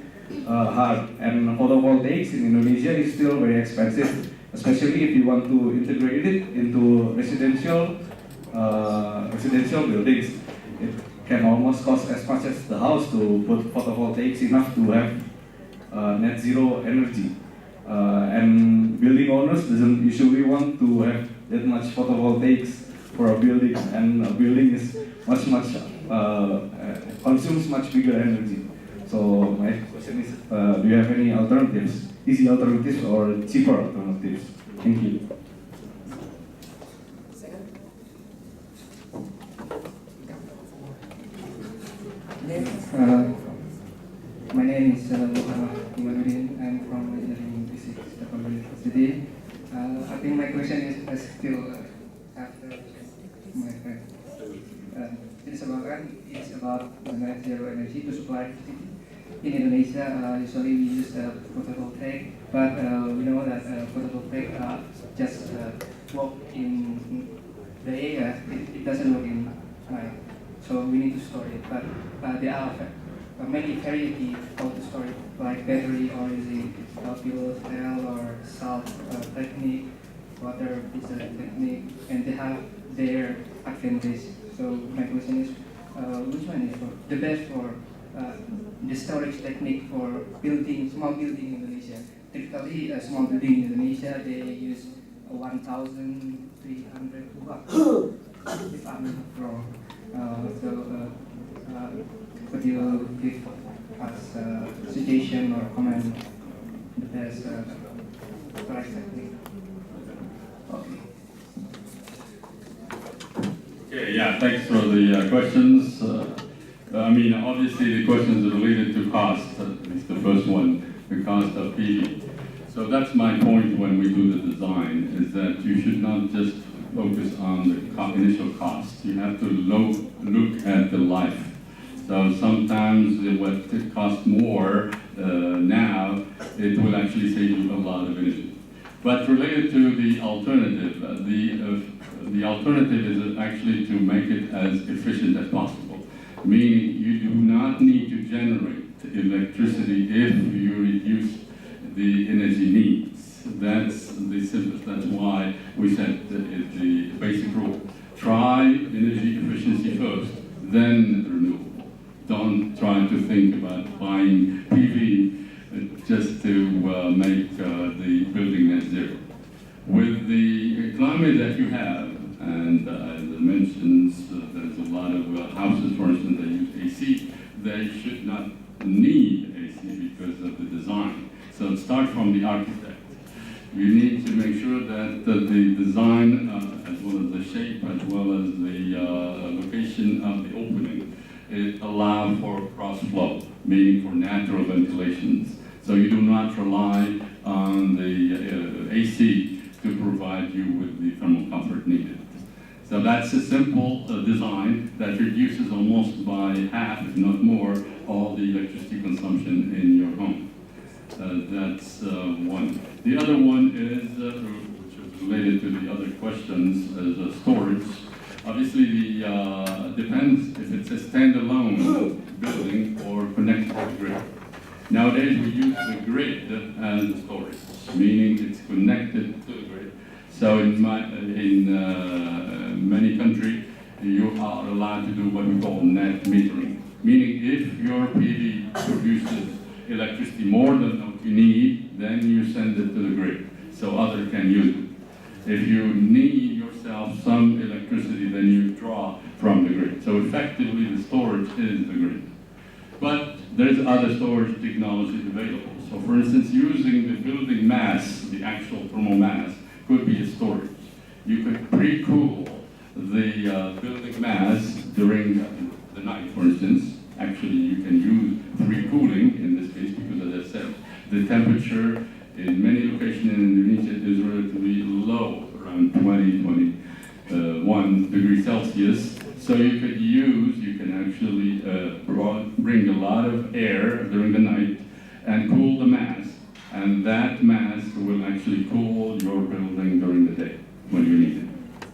hard, and photovoltaics in Indonesia is still very expensive, especially if you want to integrate it into residential buildings. It can almost cost as much as the house to put photovoltaics enough to have net zero energy. And building owners doesn't usually want to have that much photovoltaics for a building, and a building is consumes much bigger energy. So my question is, do you have any alternatives, easy alternatives or cheaper alternatives? Thank you. My name is Imanuddin. I'm from Engineering Physics, the University. I think my question is still after my friend. It's about net zero energy to supply electricity. In Indonesia, usually we use photovoltaic, but we know that photovoltaic just work in the air. It doesn't work in night. So we need to store it, but there are many variety how to store it, like battery or using fuel cell or salt technique, water filter technique, and they have their advantage. So my question is, which one is the best for the storage technique for building, small building in Indonesia? Typically, a small building in Indonesia, they use 1,300 watts, if I'm not wrong. Could you give us a suggestion or comment the best storage technique? Okay. Okay, yeah, thanks for the questions. I mean, obviously the questions are related to cost, at least the first one, the cost of PV. So that's my point when we do the design, is that you should not just focus on the initial cost. You have to look at the life. So sometimes what it costs more now, it will actually save you a lot of energy. But related to the alternative, the alternative is actually to make it as efficient as possible. Meaning you do not need to generate electricity if you reduce the energy needs. That's the simplest. That's why we said the basic rule. Try energy efficiency first, then renewable. Don't try to think about buying PV just to make the building net zero. With the climate that you have, and as I mentioned, there's a lot of houses, for instance, that use AC. They should not need AC because of the design. So start from the architect. You need to make sure that the design, as well as the shape, as well as the location of the opening, it allows for cross flow, meaning for natural ventilations. So you do not rely on the AC to provide you with the thermal comfort needed. So that's a simple design that reduces almost by half, if not more, all the electricity consumption in your home. That's one. The other one is, which is related to the other questions, is storage. Obviously, depends if it's a standalone building or connected to the grid. Nowadays, we use the grid as storage, meaning it's connected to the grid. So in many countries, you are allowed to do what we call net metering, meaning if your PV produces electricity more than what you need, then you send it to the grid so others can use it. If you need yourself some electricity, then you draw from the grid. So effectively, the storage is the grid. But there's other storage technologies available. So for instance, using the building mass, the actual thermal mass, could be a storage. You could pre-cool the building mass during the night, for instance. Actually, you can use pre-cooling in this case because, as I said, the temperature in many locations in Indonesia is relatively low, around 21 degrees Celsius. So you can actually bring a lot of air during the night and cool the mass. And that mass will actually cool your building during the day when you need it.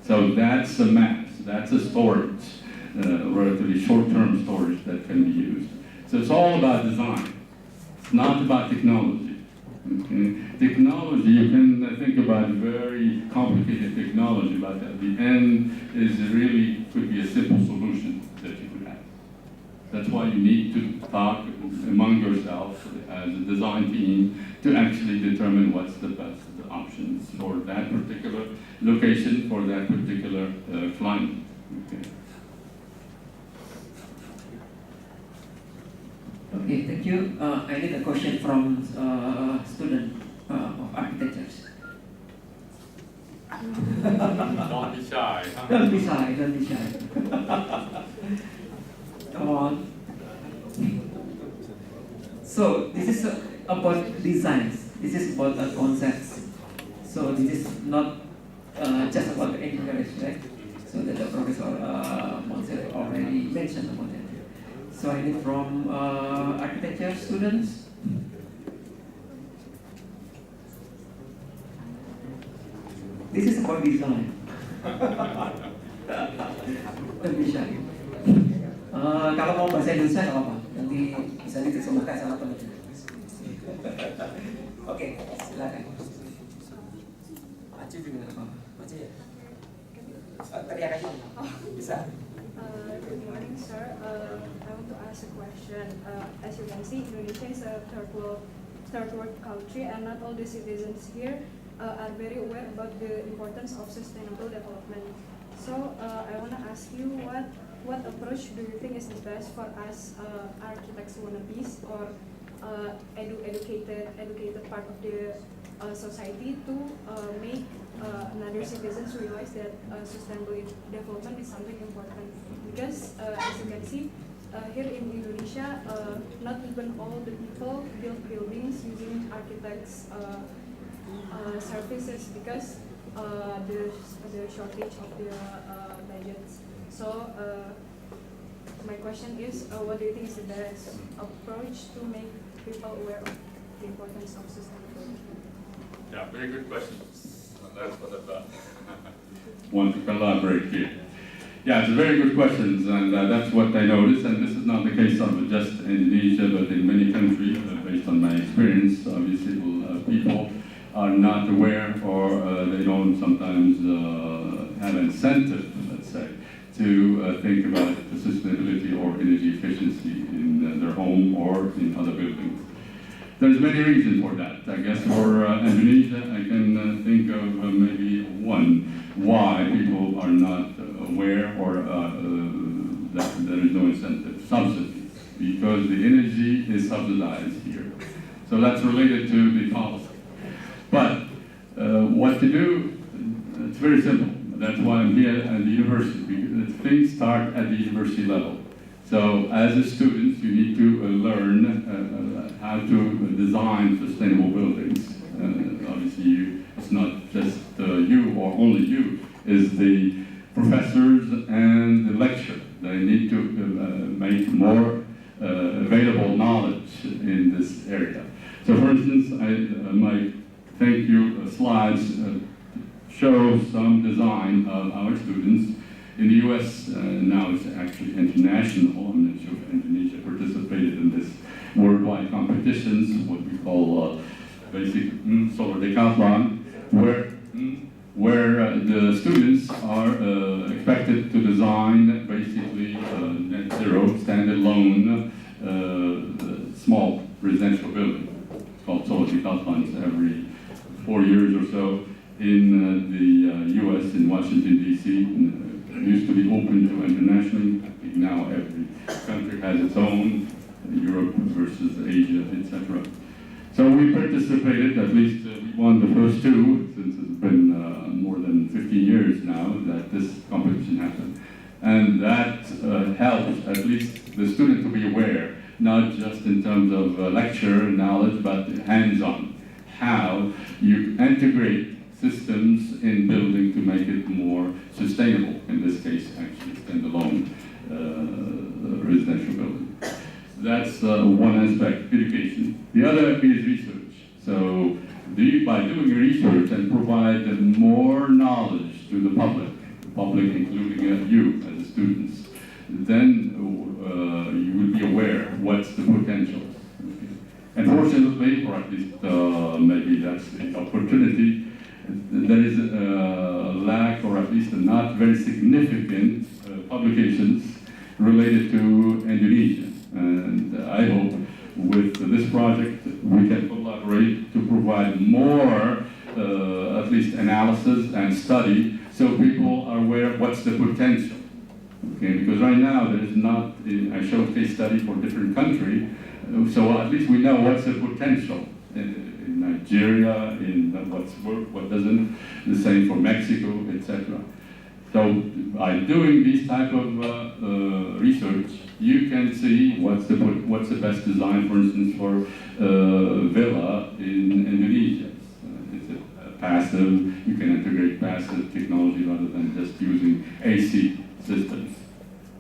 So that's a mass, that's a storage, relatively short-term storage that can be used. So it's all about design. It's not about technology. Okay? Technology, you can think about very complicated technology, but at the end is really could be a simple solution that you could have. That's why you need to talk among yourselves as a design team to actually actually determine what's the best options for that particular location, for that particular climate. Okay. Okay, thank you. I need a question from student of architectures. Don't be shy. Don't be shy, don't be shy. Come on. So this is about designs. This is about concepts. So this is not just about the engineering, right? So that the Professor Moncef already mentioned about it. So I need from architecture students. This is about design. Don't be shy. Kalau mau bahasa Indonesia nggak apa-apa, nanti bisa diterjemahkan sama teman-teman. Oke, silakan. Maju juga nggak apa-apa. Maju ya. Teriak aja. Bisa. Good morning, sir. I want to ask a question. As you can see, Indonesia is a third world country, and not all the citizens here are very aware about the importance of sustainable development. So I want to ask you, what approach do you think is the best for us architects wannabes or educated part of the society to make another citizens realize that sustainable development is something important? Because as you can see, here in Indonesia, not even all the people build buildings using architects' services because the shortage of the budgets. So my question is, what do you think is the best approach to make people aware of the importance of sustainability? Yeah, very good questions. That's what I thought. Want to collaborate here. Yeah, it's a very good questions, and that's what I noticed. And this is not the case of just Indonesia, but in many countries, based on my experience. Obviously, people are not aware, or they don't sometimes have incentive, let's say, to think about the sustainability or energy efficiency in their home or in other buildings. There's many reasons for that. I guess for Indonesia, I can think of maybe one why people are not aware or that there is no incentive. Subsidies, because the energy is subsidized here. So that's related to the policy. But what to do, it's very simple. That's why I'm here at the university, because things start at the university level. So as a student, you need to learn how to design sustainable buildings. Obviously, it's not just you or only you, it's the professors and the lecturer. They need to make more available knowledge in this area. So for instance, my thank you slides show some design of our students. In the US, now it's actually international. I'm not sure if Indonesia participated in this worldwide competitions, what we call basic solar decathlon, where the students are expected to design basically net zero, standalone, small residential building. It's called solar decathlons every 4 years or so in the US, in Washington, D.C. It used to be open to internationally. I think now every country has its own, Europe versus Asia, etc. So we participated, at least we won the first two, since it's been more than 15 years now that this competition happened. And that helps at least the student to be aware, not just in terms of lecture knowledge, but hands-on, how you integrate systems in building to make it more sustainable, in this case actually standalone residential building. That's one aspect, education. The other is research. So by doing research and provide more knowledge to the public including you as students, then you will be aware what's the potential. And fortunately, or at least maybe that's the opportunity, there is a lack, or at least not very significant publications related to Indonesia. And I hope with this project we can collaborate to provide more, at least analysis and study, so people are aware of what's the potential. Okay, because right now there is not, I showed case study for different country, so at least we know what's the potential in Nigeria, in what's work, what doesn't, the same for Mexico, etc. So by doing this type of research, you can see what's the best design, for instance, for villa in Indonesia. It's a passive, you can integrate passive technology rather than just using AC systems.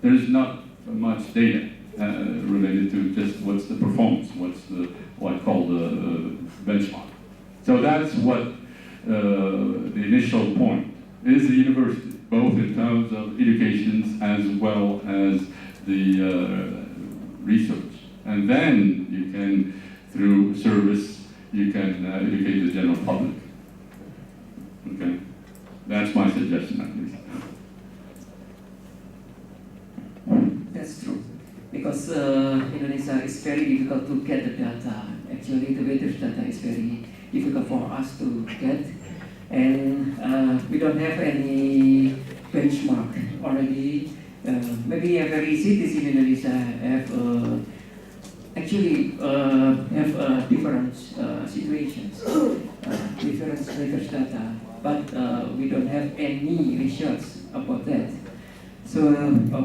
There's not much data related to just what's the performance, what's what I call the benchmark. So that's what the initial point is, the university, both in terms of education as well as the research. And then you can, through service, you can educate the general public. Okay? That's my suggestion, at least. That's true. Because Indonesia is very difficult to get the data. Actually, the weather data is very difficult for us to get. And we don't have any benchmark already. Maybe every cities in Indonesia have have different situations, different weather data, but we don't have any research about that. So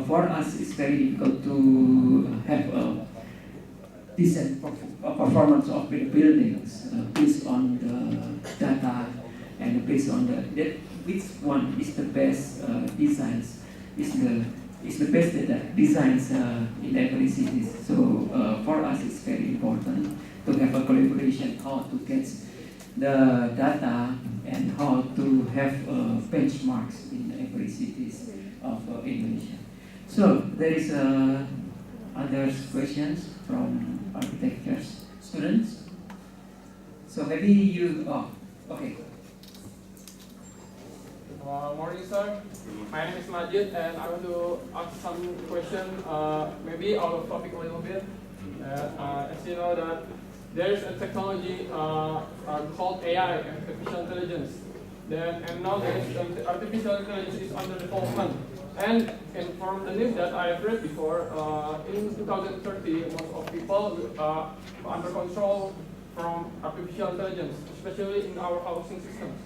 for us, it's very difficult to have a decent performance of the buildings based on the data and based on which one is the best designs, is the best data designs in every city. So for us, it's very important to have a collaboration how to get the data and how to have benchmarks in every cities of Indonesia. So there is other questions from architecture students. So maybe you, okay. Morning, sir. My name is Majid, and I want to ask some question, maybe out of topic a little bit. As you know that there is a technology called AI, artificial intelligence. And nowadays, artificial intelligence is under development. And from the news that I have read before, in 2030, most of people are under control from artificial intelligence, especially in our housing systems.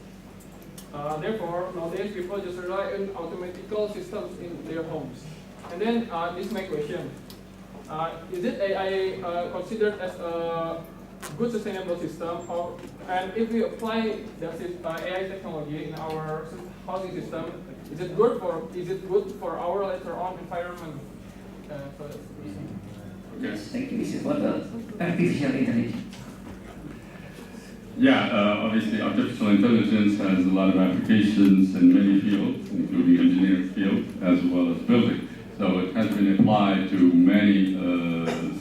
Therefore, nowadays people just rely on automatical systems in their homes. And then this is my question: is it AI considered as a good sustainable system, and if we apply the AI technology in our housing system, is it good for our later on environment? Yes, thank you. This is what artificial intelligence. Yeah, obviously artificial intelligence has a lot of applications in many fields, including engineering field as well as building. So it has been applied to many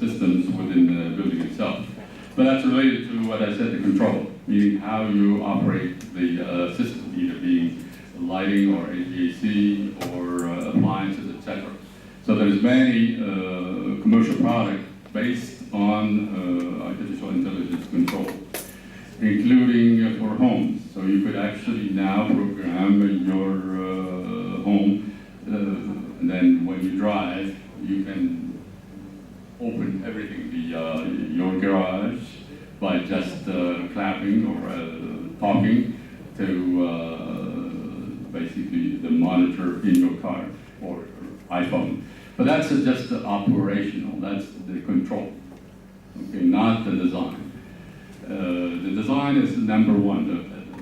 systems within the building itself. But that's related to what I said, the control, meaning how you operate the system, either being lighting or HVAC or appliances, etc. So there's many commercial products based on artificial intelligence control, including for homes. So you could actually now program your home, and then when you drive, you can open everything, your garage, by just clapping or talking to basically the monitor in your car or iPhone. But that's just the operational, that's the control, okay, not the design. The design is number one.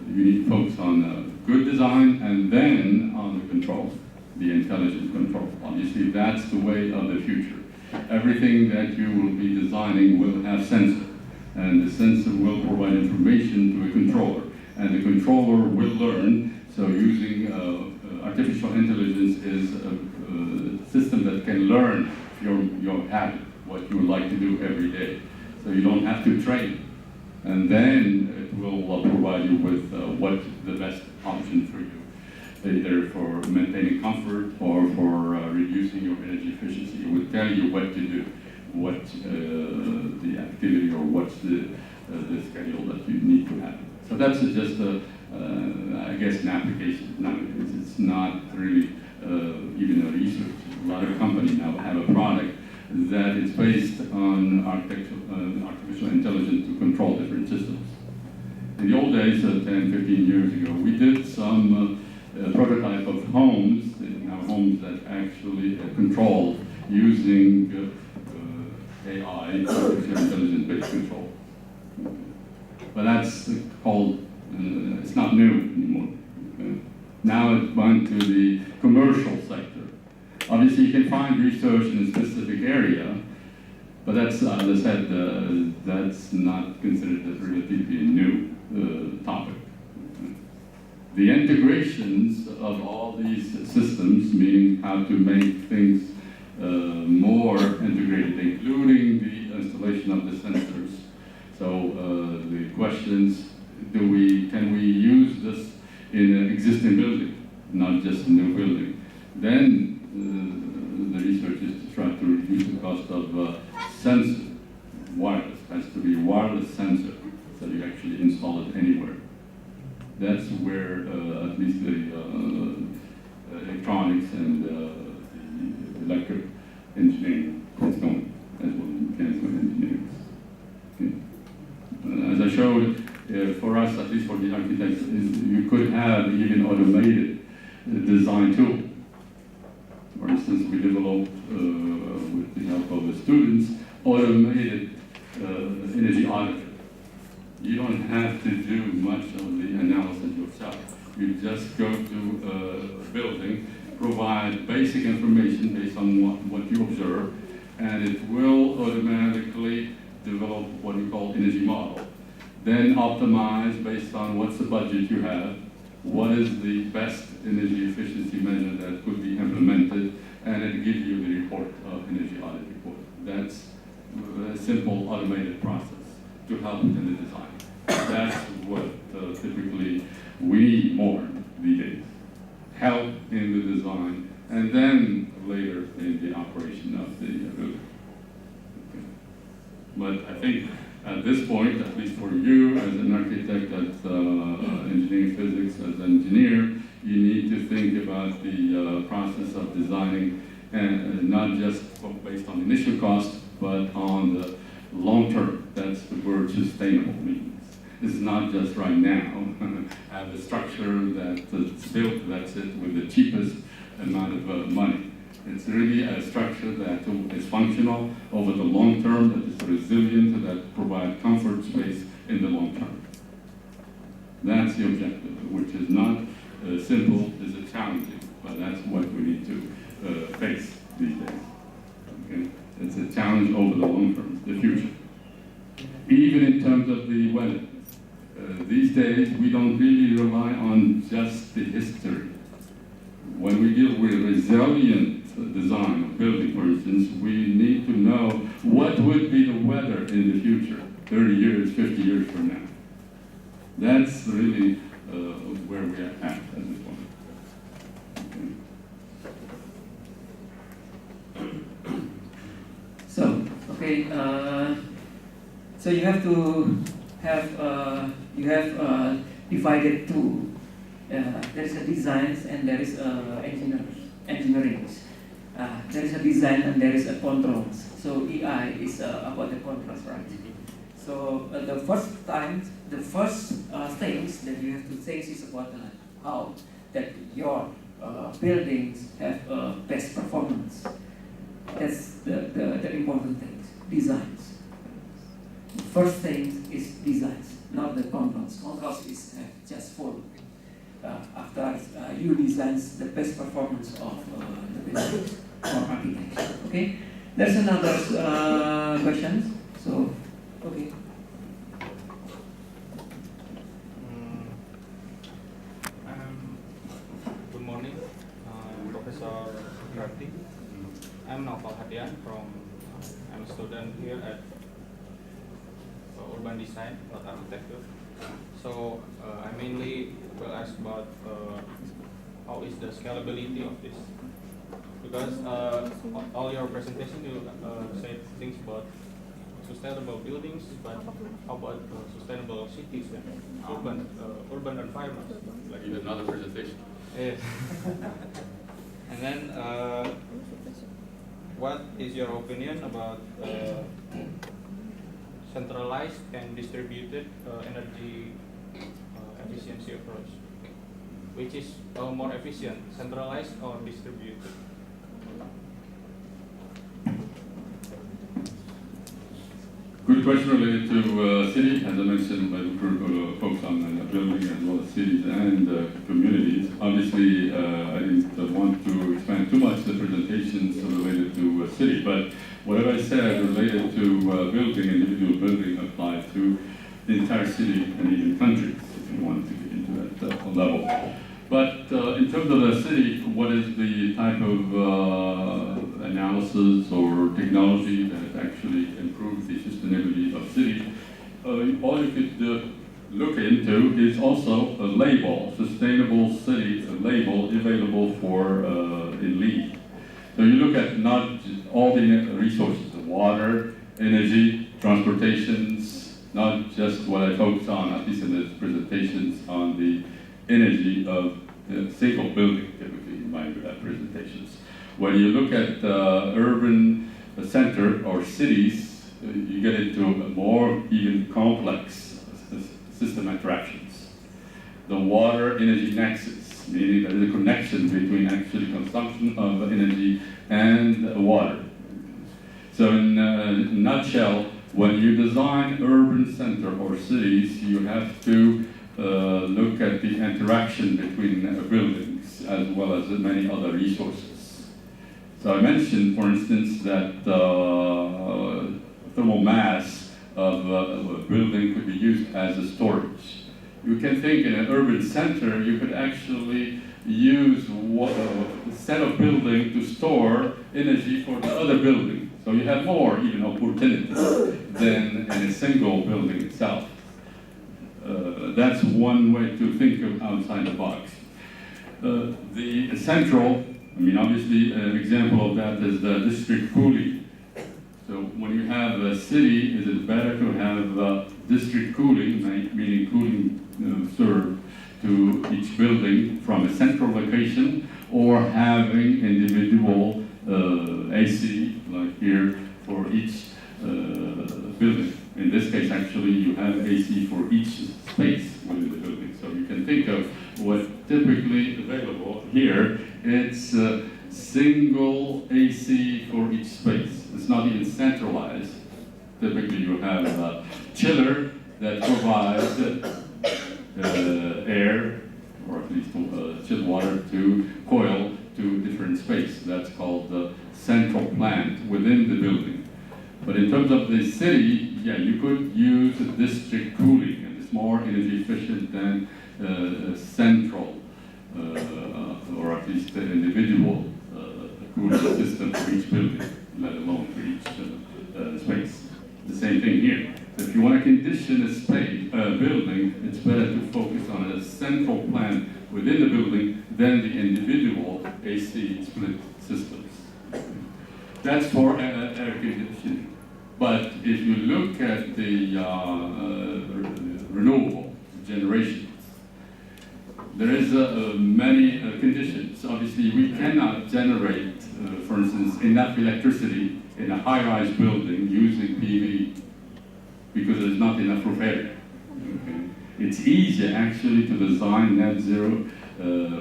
You need to focus on good design and then on the control, the intelligent control. Obviously, that's the way of the future. Everything that you will be designing will have sensor, and the sensor will provide information to a controller, and the controller will learn. So using artificial intelligence is a system that can learn your habit, what you would like to do every day. So you don't have to train. And then it will provide you with what's the best option for you, either for maintaining comfort or for reducing your energy efficiency. It will tell you what to do. what the activity or what's the schedule that you need to have. So that's just I guess an application nowadays. It's not really even a research. A lot of companies now have a product that is based on artificial intelligence to control different systems. In the old days, 10, 15 years ago, we did some prototype of homes, homes that actually control using AI, artificial intelligence-based control. But that's called, it's not new anymore. Okay? Now it's gone to the commercial sector. Obviously, you can find research in a specific area, but that's, as I said, that's not considered as relatively new topic. The integrations of all these systems, meaning how to make things more integrated, including the installation of the sensors. So the questions, can we use this in an existing building, not just a new building? Then the research is to try to reduce the cost of sensor. Wireless has to be a wireless sensor, so you actually install it anywhere. That's where at least the electronics and the electric engineering is going, as well as mechanical engineering. Okay. As I showed, for us, at least for the architects, you could have even automated design tool. For instance, we developed, with the help of the students, automated energy auditor. You don't have to do much of the analysis yourself. You just go to a building, provide basic information based on what you observe, and it will automatically develop what we call energy model. Then optimize based on what's the budget you have, what is the best energy efficiency measure that could be implemented, and it gives you the report of energy audit report. That's a simple automated process to help in the design. That's what typically we need more these days. Help in the design, and then later in the operation of the building. Okay. But I think at this point, at least for you as an architect, as engineering physics, as an engineer, you need to think about the process of designing, and not just based on initial cost, but on the long term. That's the word sustainable means. It's not just right now, have a structure that's built, that's it, with the cheapest amount of money. It's really a structure that is functional over the long term, that is resilient, that provides comfort space in the long term. That's the objective, which is not simple, it's challenging, but that's what we need to face these days. Okay? It's a challenge over the long term, the future. Even in terms of the weather. These days, we don't really rely on just the history. When we deal with resilient design of building, for instance, we need to know what would be the weather in the future, 30 years, 50 years from now. That's really where we are at this point. Okay. So, okay, so you have to have, divided two. There is a designs and there is engineering. There is a design and there is a controls. So EI is about the controls, right? So the first things that you have to think is about how that your buildings have best performance. That's the important things, designs. The first thing is designs, not the controls. Controls is just for after you design the best performance of the buildings or architecture. Okay. There's another question. So, okay. Good morning, Professor Krarti. I'm Naufal Hadian I'm a student here at Urban Design, not Arsitektur. So I mainly will ask about how is the scalability of this, because all your presentation you said things about sustainable buildings, but how about sustainable cities and urban environments? Like in another presentation. Yes. And then, what is your opinion about centralized and distributed energy efficiency approach? Which is more efficient, centralized or distributed? Good question related to city. As I mentioned, my group focus on building as well as cities and communities. Obviously, I didn't want to expand too much the presentations related to city, but whatever I said related to building, individual building, applied to the entire city and even countries, if you want to get into that level. But in terms of the city, what is the type of analysis or technology that actually improves the sustainability of city? All you could look into is also a label, sustainable city, a label available for in LEED. So you look at not just all the resources, the water, energy, transportations, not just what I focus on, at least in the presentations, on the energy of a single building, typically in my presentations. When you look at urban center or cities, you get into a more even complex system interactions. The water energy nexus, meaning there is a connection between actually consumption of energy and water. So in a nutshell, when you design urban center or cities, you have to look at the interaction between buildings as well as many other resources. So I mentioned, for instance, that thermal mass of a building could be used as a storage. You can think in an urban center, you could actually use a set of building to store energy for the other building. So you have more even opportunities than in a single building itself. That's one way to think of outside the box. The central, I mean, obviously an example of that is the district cooling. So when you have a city, is it better to have district cooling, meaning cooling served to each building from a central location, or having individual AC, like here, for each building? In this case, actually, you have AC for each space within the building. So you can think of what's typically available here. It's single AC for each space. It's not even centralized. Typically, you have a chiller that provides air, or at least chilled water, to coil to different space. That's called the central plant within the building. But in terms of the city, yeah, you could use district cooling, and it's more energy efficient than central, or at least individual cooling system for each building, let alone for each space. The same thing here. So if you want to condition a space, building, it's better to focus on a central plant within the building than the individual AC split systems. That's for air conditioning. But if you look at the renewable generations, there is many conditions. Obviously, we cannot generate, for instance, enough electricity in a high-rise building using PV because there's not enough roof area. Okay? It's easier actually to design net zero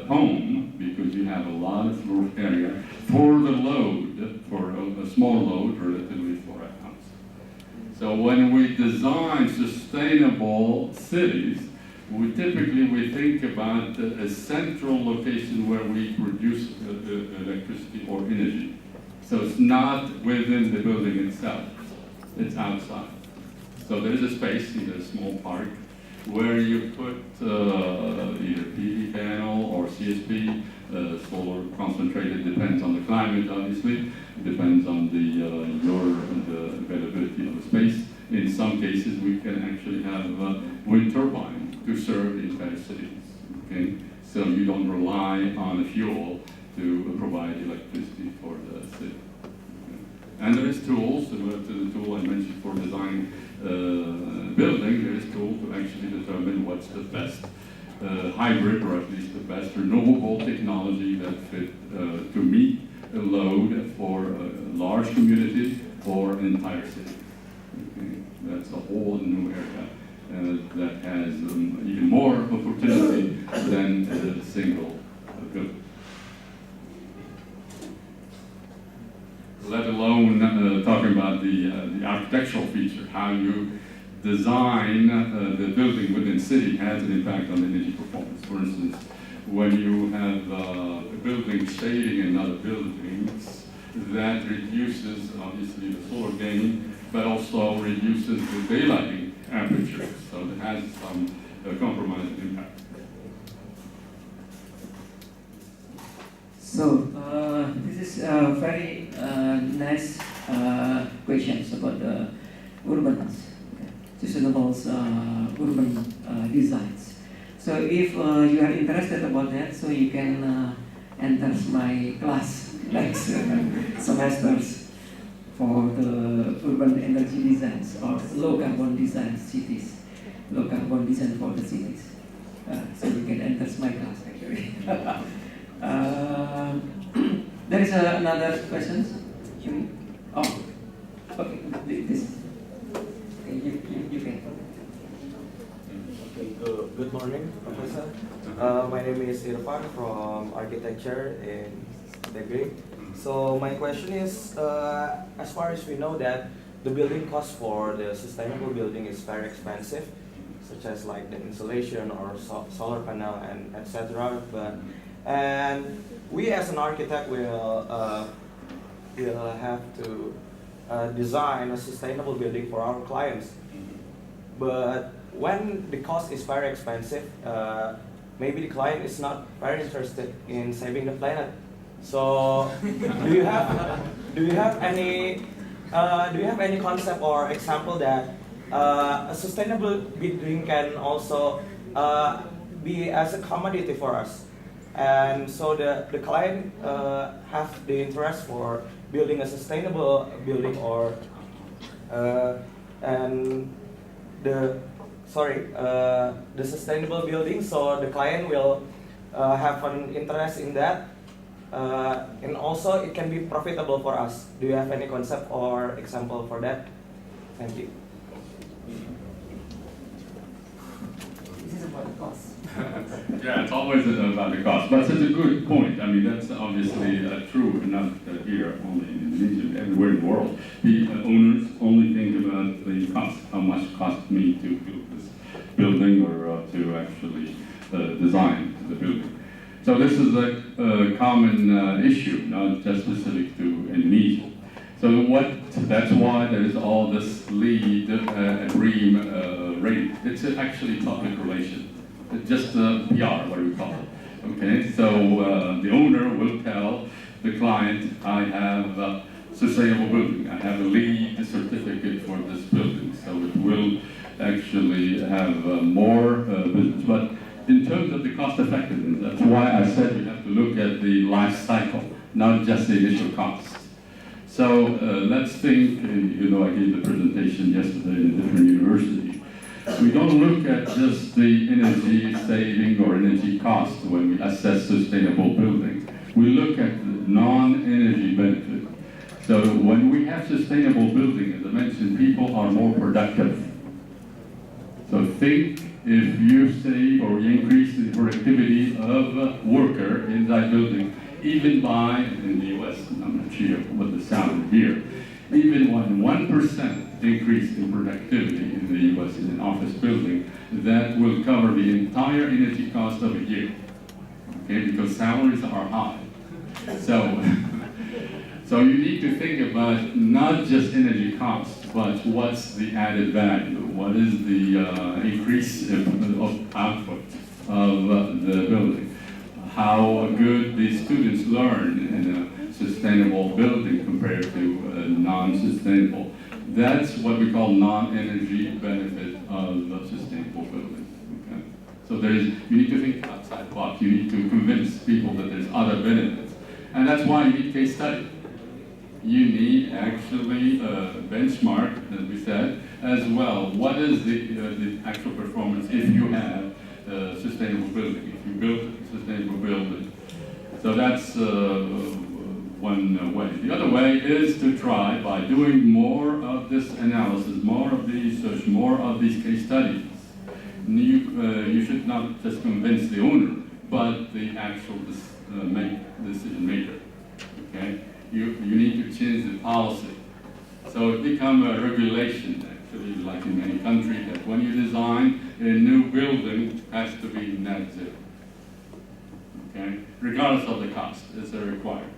home because you have a lot of roof area for the load, for a small load relatively for a house. So when we design sustainable cities, we think about a central location where we produce electricity or energy. So it's not within the building itself, it's outside. So there is a space in a small park where you put either PV panel or CSP, solar concentrated, depends on the climate obviously, depends on the availability of the space. In some cases we can actually have wind turbine to serve the entire cities, okay? So you don't rely on a fuel to provide electricity for the city. And there is tools, similar to the tool I mentioned for design building, there is tool to actually determine what's the best hybrid, or at least the best renewable technology that fit to meet a load for a large community or an entire city. Okay. That's a whole new area that has even more opportunity than a single building. Let alone talking about the architectural feature, how you design the building within city has an impact on energy performance. For instance, when you have a building shading in other buildings, that reduces obviously the solar gain, but also reduces the daylighting aperture. So it has some compromising impact. So this is very nice questions about the urban sustainable urban designs. So if you are interested about that, so you can enter my class next semesters for the urban energy designs or low carbon design cities, low carbon design for the cities. So you can enter my class actually. There is another question. Oh, okay. This. Okay, you can. Okay, good morning, Professor. My name is Irfan from Architecture in ITB. So my question is, as far as we know that the building cost for the sustainable building is very expensive, such as like the insulation or solar panel and etc. And we as an architect will have to design a sustainable building for our clients. But when the cost is very expensive, maybe the client is not very interested in saving the planet. So, do you have any concept or example that a sustainable building can also be as a commodity for us, and so the client have the interest for building a sustainable building, or and the sustainable building, so the client will have an interest in that, and also it can be profitable for us. Do you have any concept or example for that? Thank you. This is about the cost. Yeah, it's always about the cost, but it's a good point. I mean, that's obviously true, not here only in Indonesia, everywhere in the world. The owners only think about the cost, how much it costs me to build this building or to actually design the building. So this is a common issue, not just specific to Indonesia. So that's why there is all this LEED and BREEAM rating. It's actually public relations. It's just PR, what we call it. Okay, so the owner will tell the client, I have a sustainable building. I have a LEED certificate for this building. So it will actually have more business. But in terms of the cost effectiveness, that's why I said you have to look at the life cycle, not just the initial cost. So let's think, I gave the presentation yesterday in a different university. We don't look at just the energy saving or energy cost when we assess sustainable buildings. We look at the non-energy benefit. So when we have sustainable building, as I mentioned, people are more productive. So think if you save or increase the productivity of a worker in that building, even by, in the US, I'm not sure what the sound here, even 1% increase in productivity in the US in an office building, that will cover the entire energy cost of a year. Okay, because salaries are high. So you need to think about not just energy costs, but what's the added value? What is the increase of output of the building? How good the students learn in a sustainable building compared to a non-sustainable. That's what we call non-energy benefit of a sustainable building. Okay? So you need to think outside the box. You need to convince people that there's other benefits. And that's why you need case study. You need actually a benchmark, as we said, as well. What is the actual performance if you have a sustainable building, if you build a sustainable building? So that's one way. The other way is to try, by doing more of this analysis, more of the research, more of these case studies, you should not just convince the owner, but the actual decision maker, okay? You need to change the policy. So it becomes a regulation, actually, like in many countries, that when you design a new building, it has to be net zero, okay? Regardless of the cost, it's a requirement.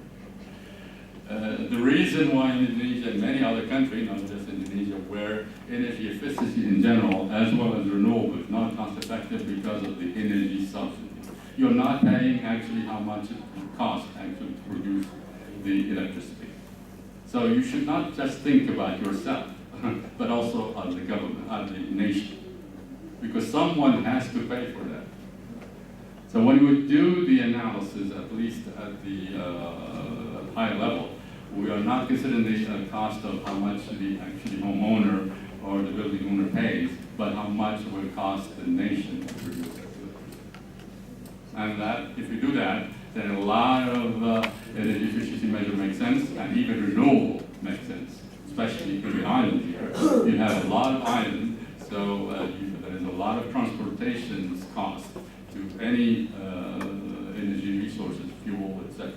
The reason why Indonesia and many other countries, not just Indonesia, where energy efficiency in general, as well as renewable, is not cost effective because of the energy subsidy. You're not paying actually how much it costs actually to produce the electricity. So you should not just think about yourself, but also of the government, of the nation, because someone has to pay for that. So when we do the analysis, at least at the high level, we are not considering the cost of how much the actually homeowner or the building owner pays, but how much it will cost the nation to produce it. And that, if you do that, then a lot of energy efficiency measure makes sense, and even renewable makes sense, especially in the island here. You have a lot of island, so there is a lot of transportation cost to any energy resources, fuel, etc.,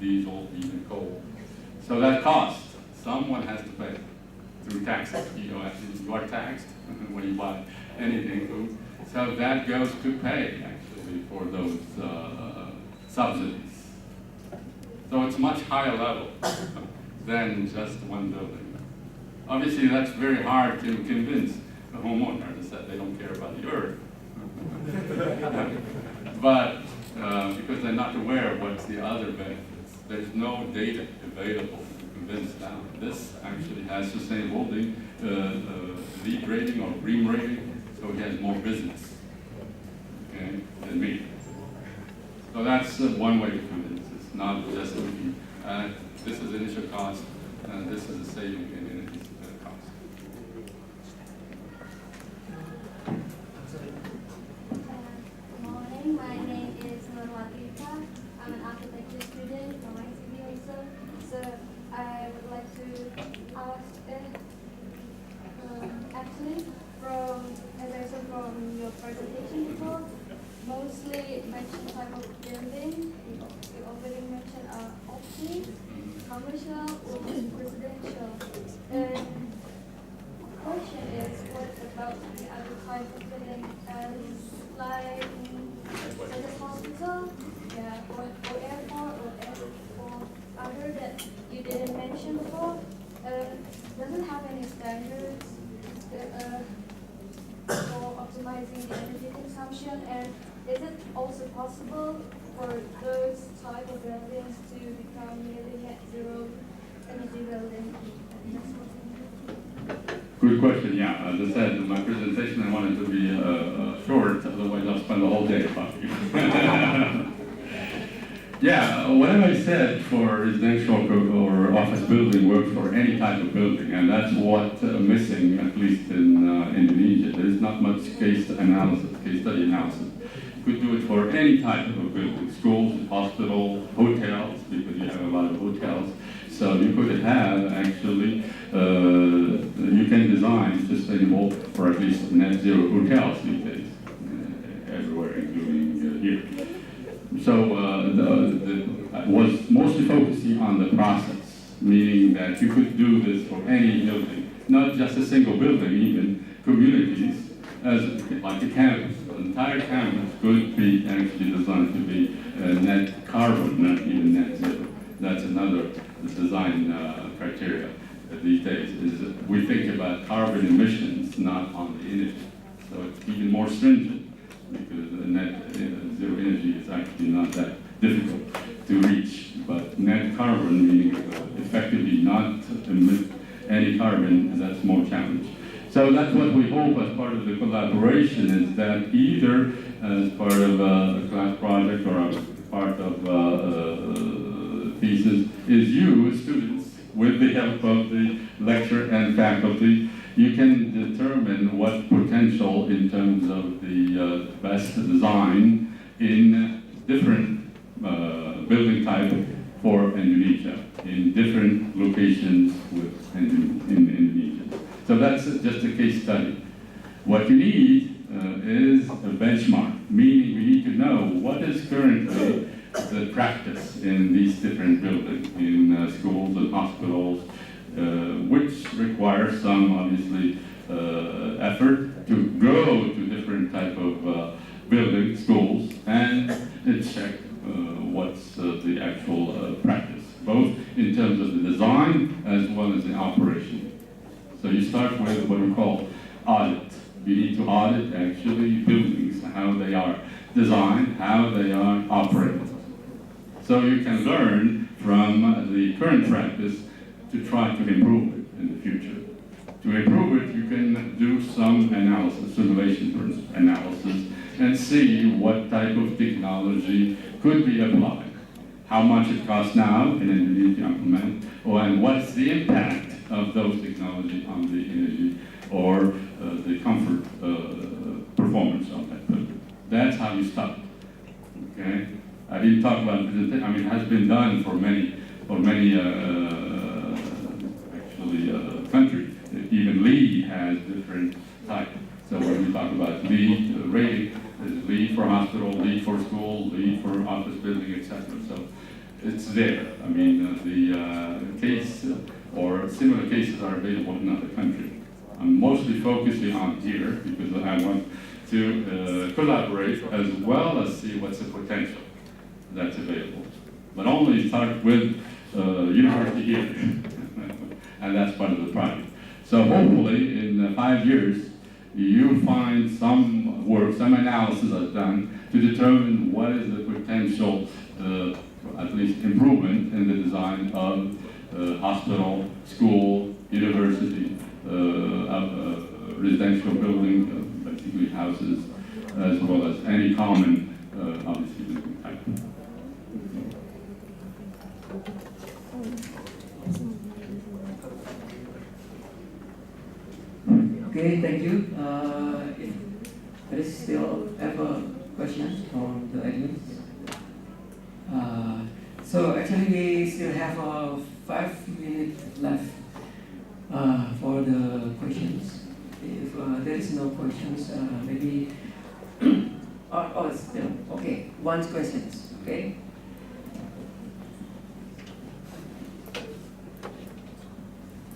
diesel, even coal. So that cost, someone has to pay through taxes. You are taxed when you buy anything, food. So that goes to pay, actually, for those subsidies. So it's much higher level than just one building. Obviously, that's very hard to convince a homeowner. As I said, they don't care about the earth. But because they're not aware of what's the other benefits. There's no data available to convince them. This actually has sustainability, LEED rating or green rating, so it has more business, okay, than me. So that's one way to convince. It's not just looking at this is initial cost, and this is a saving in energy cost. Good morning, my name is Nurwatita. I'm an architecture student from ITB also. So I would like to ask, actually, as I saw from your presentation before, mostly mentioned type of building. You already mentioned office, commercial, or residential. And question is, what about the other type of building, like such as hospital, yeah, or airport, or other that you didn't mention before? Does it have any standards for optimizing the energy consumption? And is it also possible for those type of buildings to become nearly net zero energy building? Good question, yeah. As I said, in my presentation I wanted to be short, otherwise I'll spend the whole day talking. Yeah, whatever I said for residential or office building works for any type of building, and that's what's missing, at least in Indonesia. There is not much case study analysis. You could do it for any type of a building, schools, hospitals, hotels, because you have a lot of hotels. So you could have actually, you can design sustainable for at least net zero hotels these days, everywhere, including here. So I was mostly focusing on the process, meaning that you could do this for any building, not just a single building, even communities, as like a campus. The entire campus could be actually designed to be net carbon, not even net zero. That's another design criteria these days, is we think about carbon emissions, not on the energy. So it's even more stringent, because net zero energy is actually not that difficult to reach. But net carbon, meaning effectively not emit any carbon, that's more challenge. So that's what we hope as part of the collaboration, is that either as part of a class project or a part of you, students, with the help of the lecturer and faculty, you can determine what potential in terms of the best design in different building type for Indonesia, in different locations in Indonesia. So that's just a case study. What you need is a benchmark, meaning we need to know what is currently the practice in these different buildings, in schools and hospitals, which requires some, obviously, effort to go to different type of buildings, schools, and check what's the actual practice, both in terms of the design as well as the operation. So you start with what we call audit. You need to audit actually buildings, how they are designed, how they are operated. So you can learn from the current practice to try to improve it in the future. To improve it, you can do some analysis, simulation analysis, and see what type of technology could be applied. How much it costs now in Indonesia to implement, and what's the impact of those technology on the energy or the comfort performance of that building. That's how you start. Okay? I didn't talk about presentation. I mean, it has been done for many countries. Even LEED has different types. So when we talk about LEED rating, there's LEED for hospital, LEED for school, LEED for office building, etc. So it's there. I mean, the case or similar cases are available in other countries. I'm mostly focusing on here because I want to collaborate as well as see what's the potential that's available. But only start with university here, and that's part of the project. So hopefully in 5 years, you find some work, some analysis is done to determine what is the potential, at least improvement in the design of hospital, school, university, residential building, basically houses, as well as any common, obviously, building type. Okay, thank you. If there is still ever questions from the audience. So actually we still have 5 minutes left for the questions. If there is no questions, maybe still okay. One questions, okay.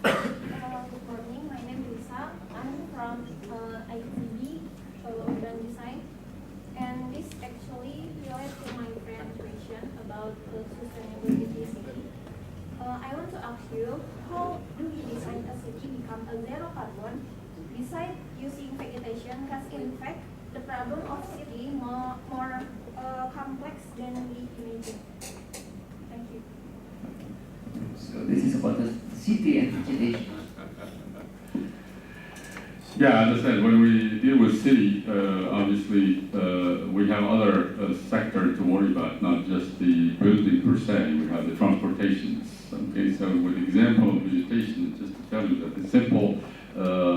Good morning, my name is Lisa. I'm from ITB, Urban Design. And this actually relates to my friend's question about the sustainability city. I want to ask you, how do we design a city become a zero carbon besides using vegetation? Because in fact, the problem of city more complex than we imagine. Thank you. So this is about the city and vegetation. Yeah, as I said, when we deal with city, obviously we have other sectors to worry about, not just the building per se. We have the transportations. Okay, so with the example of vegetation, just to tell you that the simple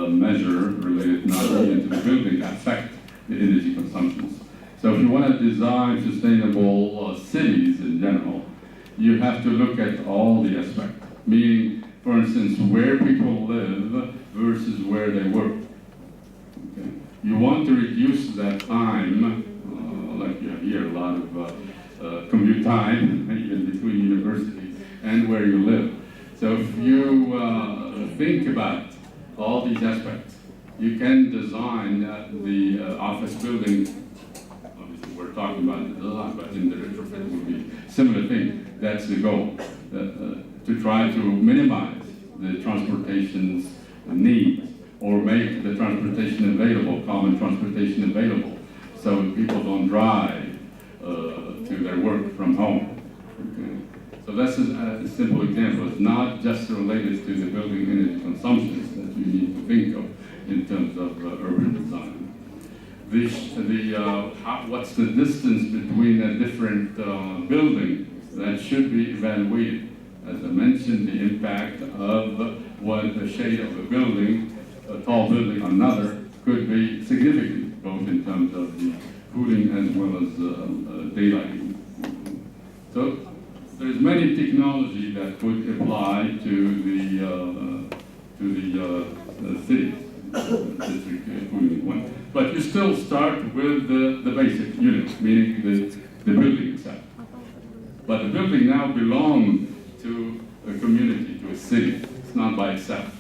measure related not only to the building affect the energy consumptions. So if you want to design sustainable cities in general, you have to look at all the aspects. Meaning, for instance, where people live versus where they work. Okay. You want to reduce that time, like you have here, a lot of commute time, even between universities and where you live. So if you think about all these aspects, you can design the office building. Obviously, we're talking about the design, but in the retrofit will be similar thing. That's the goal, to try to minimize the transportation's needs or make the transportation available, common transportation available, so people don't drive to their work from home. Okay. So that's a simple example. It's not just related to the building energy consumptions that you need to think of in terms of urban design. What's the distance between a different building that should be evaluated As I mentioned, the impact of the shade of a building, a tall building on another, could be significant, both in terms of the cooling as well as daylighting. So there's many technology that could apply to the city district cooling one. But you still start with the basic unit, meaning the building itself. But the building now belongs to a community, to a city. It's not by itself.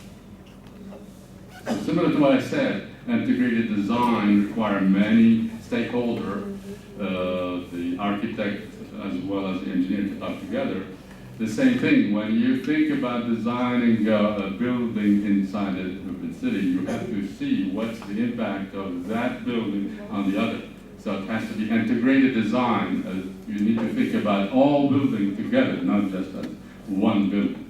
So similar to what I said, integrated design requires many stakeholders, the architect as well as the engineer to talk together. The same thing, when you think about designing a building inside a city, you have to see what's the impact of that building on the other. So it has to be integrated design. You need to think about all buildings together, not just as one building.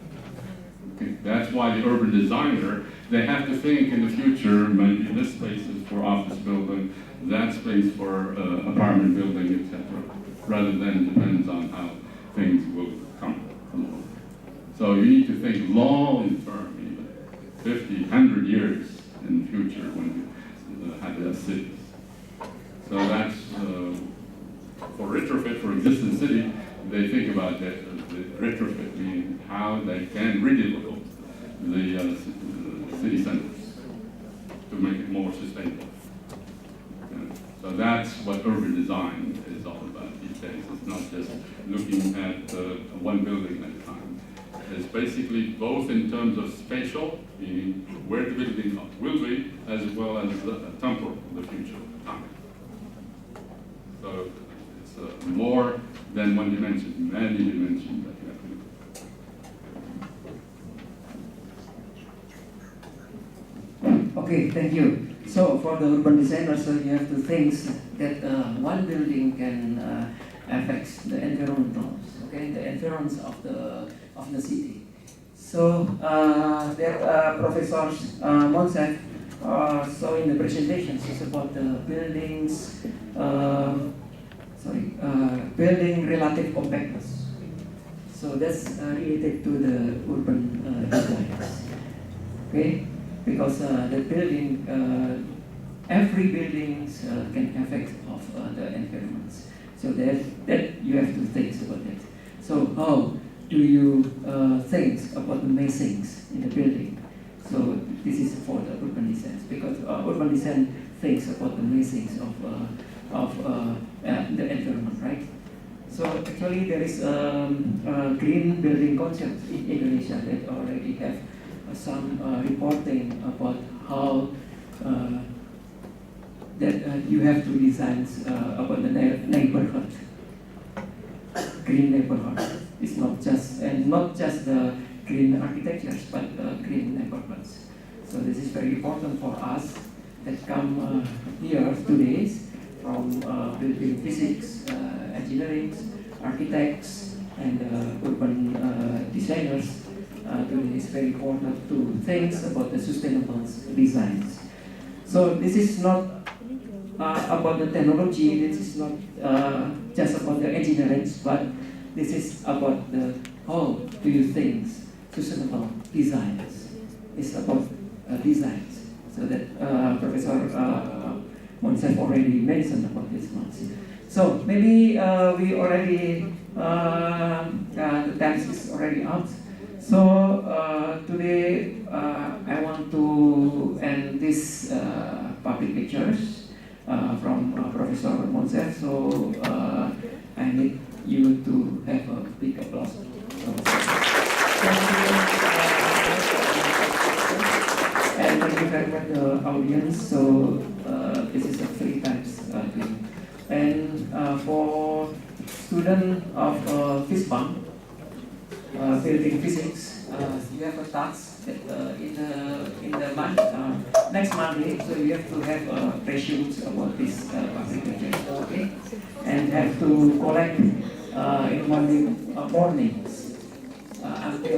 Okay? That's why the urban designer, they have to think in the future, maybe this space is for office building, that space for apartment building, etc., rather than depends on how things will come along. So you need to think long term, even 50, 100 years in the future when you have that cities. So that's for retrofit for existing city, they think about that, the retrofit, meaning how they can redevelop the city centers to make it more sustainable. So that's what urban design is all about these days. It's not just looking at one building at a time. It's basically both in terms of spatial, meaning where the building will be, as well as temporal, the future time. So it's more than one dimension, many dimensions that you have to look at. Okay, thank you. So for the urban designer, so you have to think that one building can affect the environment, okay, the environs of the city. So there professors Moncef so in the presentations it's about the buildings, building relative compactness. So that's related to the urban designs, okay? Because the building, every building can affect of the environments. So that you have to think about it. So how do you think about the masons in the building? So this is for the urban design, because urban design thinks about the masons of the environment, right? So actually there is a green building concept in Indonesia that already have some reporting about how that you have to design about the neighborhood, green neighborhood. It's not just the green architectures, but green neighborhoods. So this is very important for us that come here today from building physics, engineering, architects, and urban designers. Today is very important to think about the sustainable designs. So this is not about the technology, this is not just about the engineering, but this is about the how do you think sustainable designs. It's about designs. So that Professor Moncef already mentioned about this much. So maybe we already, the time is already out. So today I want to end this public lectures from Professor Moncef. So I need you to have a big applause. So, thank you. And thank you very much the audience. So this is a 3 times thing. And for student of FISPAM, building physics, you have a task that in the month next Monday. So you have to have resumes about this public lecture, okay? And have to collect in Monday mornings until